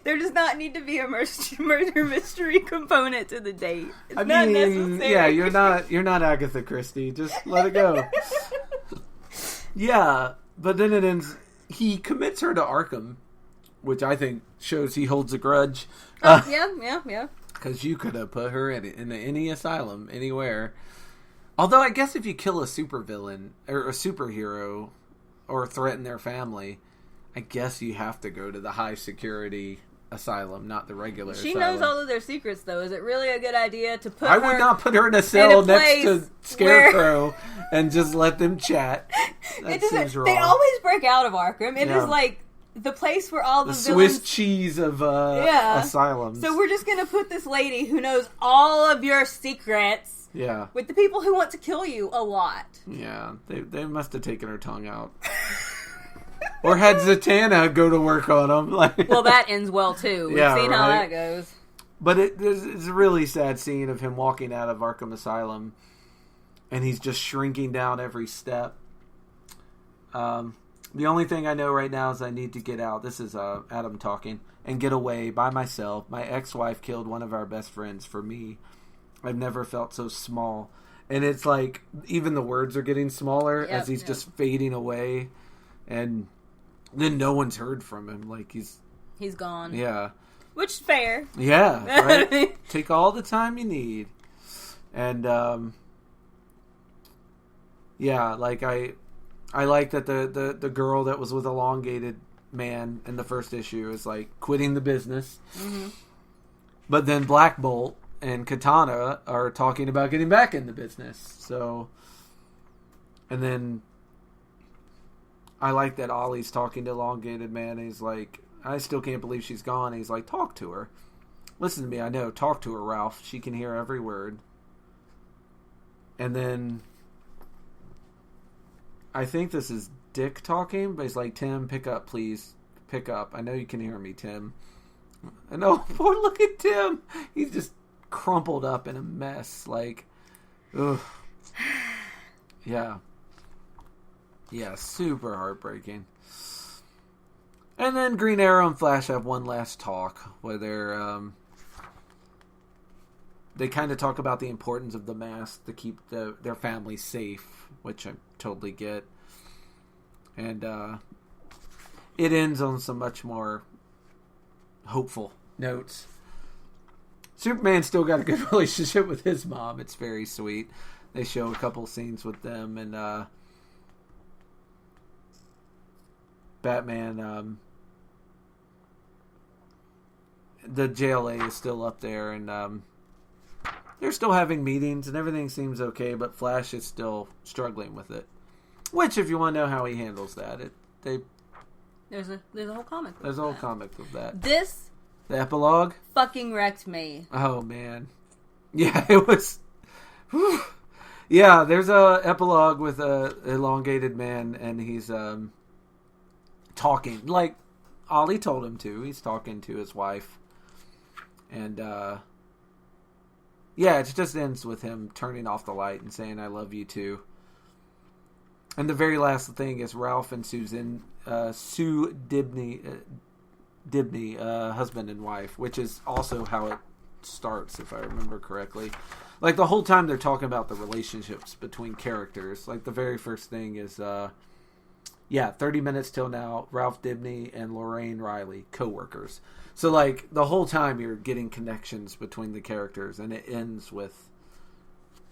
There does not need to be a murder mystery component to the date. It's not necessary. Yeah, you're not Agatha Christie. Just let it go. Yeah, but then it ends... He commits her to Arkham, which I think shows he holds a grudge. Yeah. Because you could have put her in any asylum, anywhere. Although I guess if you kill a supervillain, or a superhero, or threaten their family, I guess you have to go to the high security asylum, not the regular asylum. She knows all of their secrets, though. Is it really a good idea to put I would not put her in a cell next to Scarecrow and just let them chat. That seems wrong. They always break out of Arkham. It is like the place where all the villains... Swiss cheese of asylums. So we're just going to put this lady who knows all of your secrets with the people who want to kill you a lot. Yeah, they must have taken her tongue out. Or had Zatanna go to work on him. Well, that ends well, too. We've seen how that goes. But it's a really sad scene of him walking out of Arkham Asylum, and he's just shrinking down every step. The only thing I know right now is I need to get out. This is Adam talking. And get away by myself. My ex-wife killed one of our best friends for me. I've never felt so small. And it's like, even the words are getting smaller as he's just fading away. And then no one's heard from him. Like, he's gone. Yeah. Which is fair. Yeah, right? Take all the time you need. And, like, I like that the girl that was with Elongated Man in the first issue is, like, quitting the business. Mm-hmm. But then Black Bolt and Katana are talking about getting back in the business. So, and then I like that Ollie's talking to Elongated Man. And he's like, I still can't believe she's gone. And he's like, talk to her. Listen to me, I know. Talk to her, Ralph. She can hear every word. And then I think this is Dick talking, but he's like, Tim, pick up, please. Pick up. I know you can hear me, Tim. I know. Poor look at Tim. He's just crumpled up in a mess. Like, ugh. Yeah. Yeah, super heartbreaking. And then Green Arrow and Flash have one last talk where they kind of talk about the importance of the mask to keep their family safe, which I totally get. And it ends on some much more hopeful notes. Superman's still got a good relationship with his mom. It's very sweet. They show a couple scenes with them, and Batman, the JLA is still up there, and they're still having meetings, and everything seems okay, but Flash is still struggling with it. Which, if you want to know how he handles that, there's a whole comic. There's a whole comic of that. The epilogue fucking wrecked me. Oh man, yeah, it was. Whew. Yeah, there's a epilogue with a elongated man, and he's talking like Ollie told him to. He's talking to his wife, and yeah, it just ends with him turning off the light and saying, "I love you too." And the very last thing is Ralph and Sue Dibney, husband and wife, which is also how it starts, if I remember correctly. Like, the whole time they're talking about the relationships between characters. Like, the very first thing is, 30 minutes till now, Ralph Dibney and Lorraine Riley, co-workers. So, like, the whole time you're getting connections between the characters, and it ends with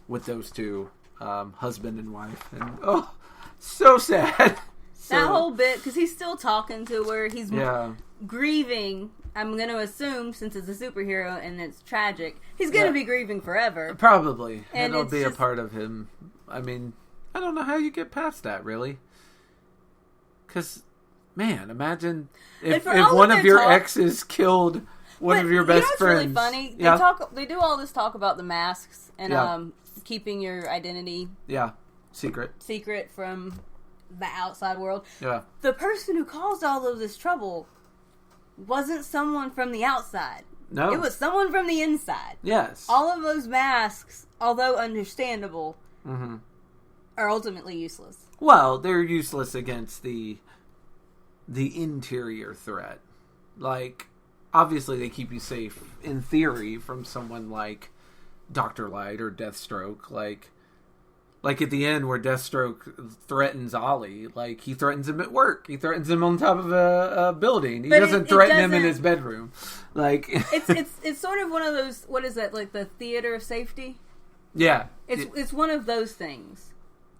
those two, husband and wife. And, oh, so sad. That whole bit, because he's still talking to her, he's grieving. I'm going to assume, since it's a superhero and it's tragic, he's going to be grieving forever. Probably. And it'll be a part of him. I mean, I don't know how you get past that, really. Because, man, imagine if one of your exes killed one of your best friends. It's really funny? They do all this talk about the masks and keeping your identity secret from the outside world. Yeah. The person who caused all of this trouble wasn't someone from the outside. No. It was someone from the inside. Yes. All of those masks, although understandable, are ultimately useless. Well, they're useless against the interior threat. Like, obviously they keep you safe, in theory, from someone like Dr. Light or Deathstroke. Like at the end where Deathstroke threatens Ollie, like he threatens him at work. He threatens him on top of a building. He doesn't threaten him in his bedroom. Like it's sort of one of those, what is that, like the theater of safety? Yeah. It's one of those things.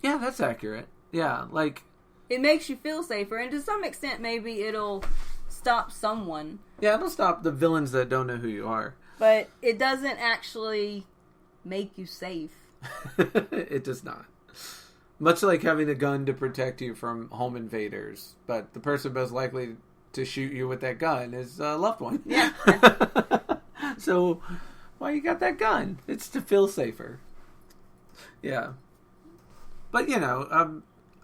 Yeah, that's accurate. Yeah, like it makes you feel safer, and to some extent maybe it'll stop someone. Yeah, it'll stop the villains that don't know who you are. But it doesn't actually make you safe. It does not. Much like having a gun to protect you from home invaders, but the person most likely to shoot you with that gun is a loved one. Yeah. So, why you got that gun? It's to feel safer. Yeah. But,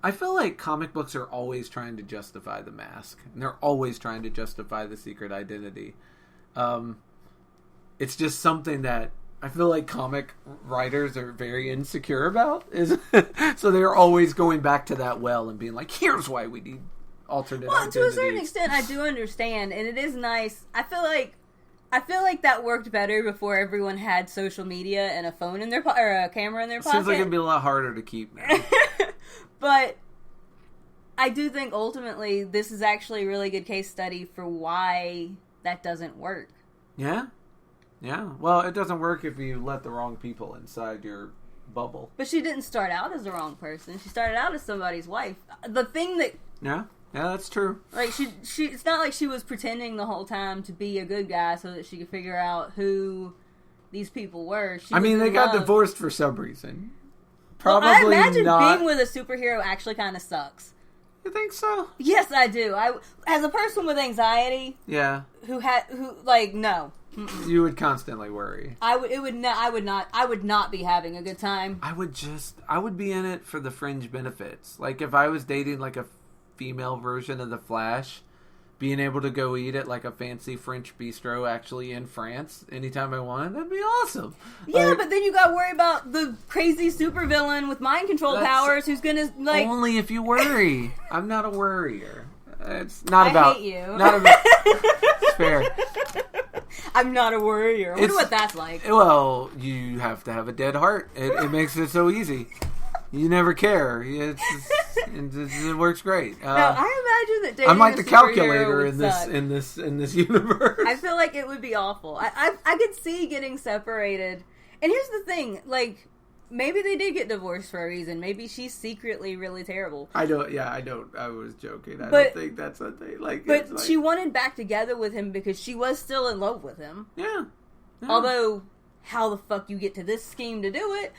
I feel like comic books are always trying to justify the mask. And they're always trying to justify the secret identity. It's just something that I feel like comic writers are very insecure about. So they're always going back to that well and being like, here's why we need alternate identities. To a certain extent, I do understand. And it is nice. I feel like that worked better before everyone had social media and a phone in their or a camera in their pocket. Seems like it'd be a lot harder to keep now. But I do think ultimately this is actually a really good case study for why that doesn't work. Yeah? Yeah. Well, it doesn't work if you let the wrong people inside your bubble. But she didn't start out as the wrong person. She started out as somebody's wife. The thing that... Yeah, that's true. Like, she it's not like she was pretending the whole time to be a good guy so that she could figure out who these people were. They got divorced for some reason. Probably I imagine being with a superhero actually kind of sucks. You think so? Yes, I do. As a person with anxiety, no. You would constantly worry. I would not be having a good time. I would be in it for the fringe benefits. Like if I was dating like a female version of the Flash, being able to go eat at like a fancy French bistro actually in France anytime I wanted, that'd be awesome. Yeah, like, but then you gotta worry about the crazy supervillain with mind control powers who's gonna like... Only if you worry. I'm not a worrier. It's not about... I hate you. Not about... It's fair. I'm not a worrier. I wonder what that's like. Well, you have to have a dead heart. It makes it so easy. You never care. It works great. Now, I imagine that dating I'm like the calculator in this universe. I feel like it would be awful. I could see getting separated. And here's the thing, like, maybe they did get divorced for a reason. Maybe she's secretly really terrible. I don't. I was joking. I don't think that's a thing. But she wanted back together with him because she was still in love with him. Yeah. Although, how the fuck you get to this scheme to do it?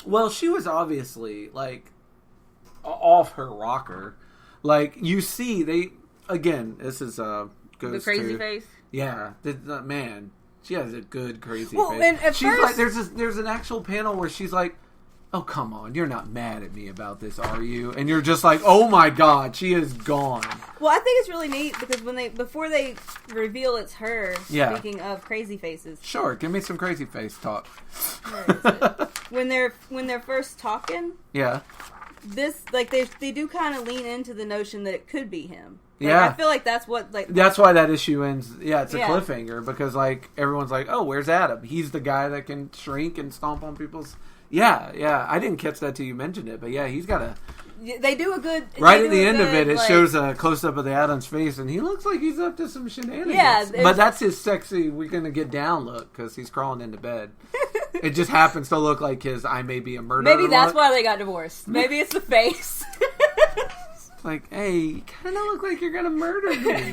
Well, she was obviously, like, off her rocker. Like, you see, this is, goes the crazy face? Yeah. Man, she has a good crazy face. And at she's first... like, there's an actual panel where she's like, oh, come on, you're not mad at me about this, are you? And you're just like, oh my god, she is gone. Well, I think it's really neat because before they reveal it's her, speaking of crazy faces. Sure, give me some crazy face talk. Where is it? When they're first talking, this like they do kind of lean into the notion that it could be him. Like, I feel like that's what that's why that issue ends. Yeah, it's a cliffhanger because like everyone's like, oh, where's Adam? He's the guy that can shrink and stomp on people's. Yeah. I didn't catch that till you mentioned it, but yeah, he's got a. They do a good. Right at the end of it, it shows a close up of the Adam's face, and he looks like he's up to some shenanigans. Yeah, but that's his sexy. We're gonna get down look because he's crawling into bed. It just happens to look like his I may be a murderer. Maybe that's why they got divorced. Maybe it's the face. Like, hey, you kind of look like you're gonna murder me.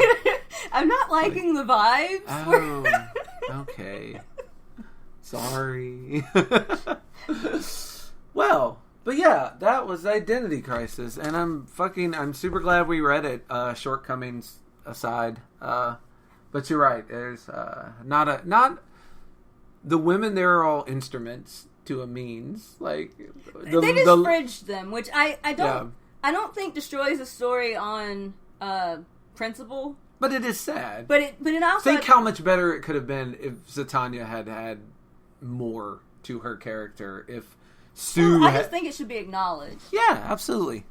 I'm not liking the vibes. Oh, okay. Sorry. Well, but yeah, that was Identity Crisis, and I'm super glad we read it. Shortcomings aside, but you're right. There's not the women. There are all instruments to a means. Like they just fridged them, which I don't. Yeah. I don't think destroys the story on principle. But it is sad. But it also think how much better it could have been if Zatanna had more to her character. If Sue, I just think it should be acknowledged. Yeah, absolutely,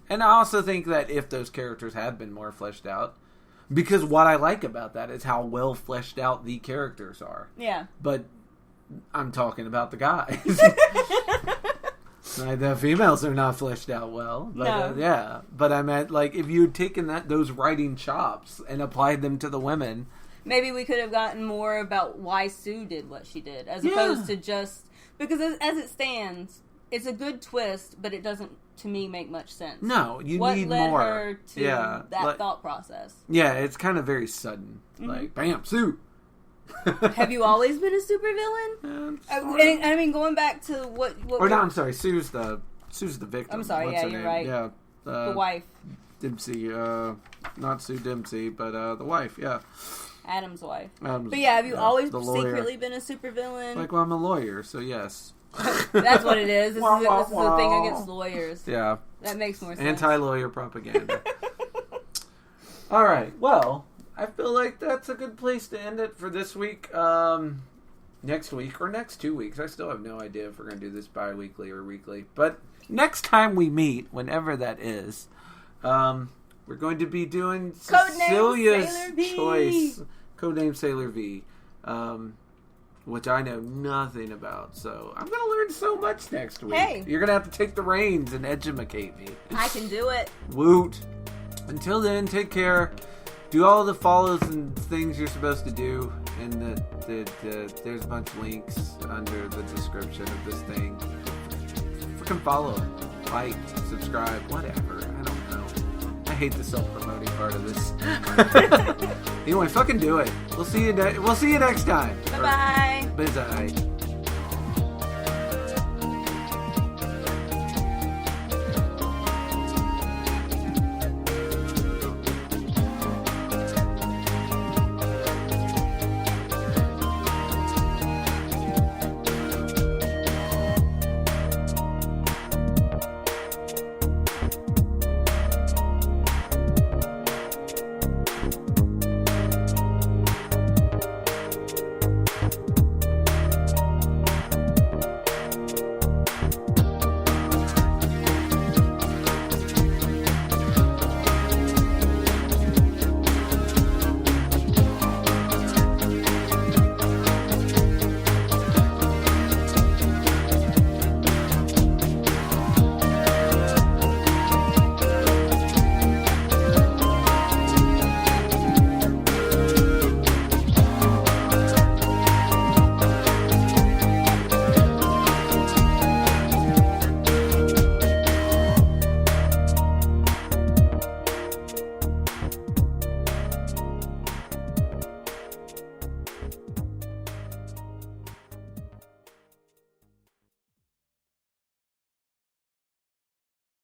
and I also think that if those characters had been more fleshed out, because what I like about that is how well fleshed out the characters are. Yeah. But I'm talking about the guys. The females are not fleshed out well. But, no. But I meant, like, if you had taken those writing chops and applied them to the women... Maybe we could have gotten more about why Sue did what she did, as opposed to just... Because as it stands, it's a good twist, but it doesn't, to me, make much sense. No, you need more. What led her to that thought process? Yeah, it's kind of very sudden. Mm-hmm. Like, bam, Sue! Have you always been a supervillain? I mean, going back to what I'm sorry. Sue's the victim. I'm sorry. What's you're name? right. Yeah, the wife. Dempsey. Not Sue Dempsey, but the wife. Yeah, Adam's wife. But yeah, have you always secretly been a supervillain? Like, well, I'm a lawyer, so yes. That's what it is. This is a thing against lawyers. Yeah, that makes more sense. Anti-lawyer propaganda. All right. Well. I feel like that's a good place to end it for this week. Next week or next 2 weeks. I still have no idea if we're going to do this bi-weekly or weekly. But next time we meet, whenever that is, we're going to be doing Cecilia's Choice. Codename Sailor V. Which I know nothing about. So I'm going to learn so much next week. Hey. You're going to have to take the reins and edumacate me. I can do it. Woot. Until then, take care. Do all the follows and things you're supposed to do, and there's a bunch of links under the description of this thing. Freaking follow, like, subscribe, whatever. I don't know. I hate the self-promoting part of this. Anyway, fucking do it. We'll see you next time. Bye-bye. Bye.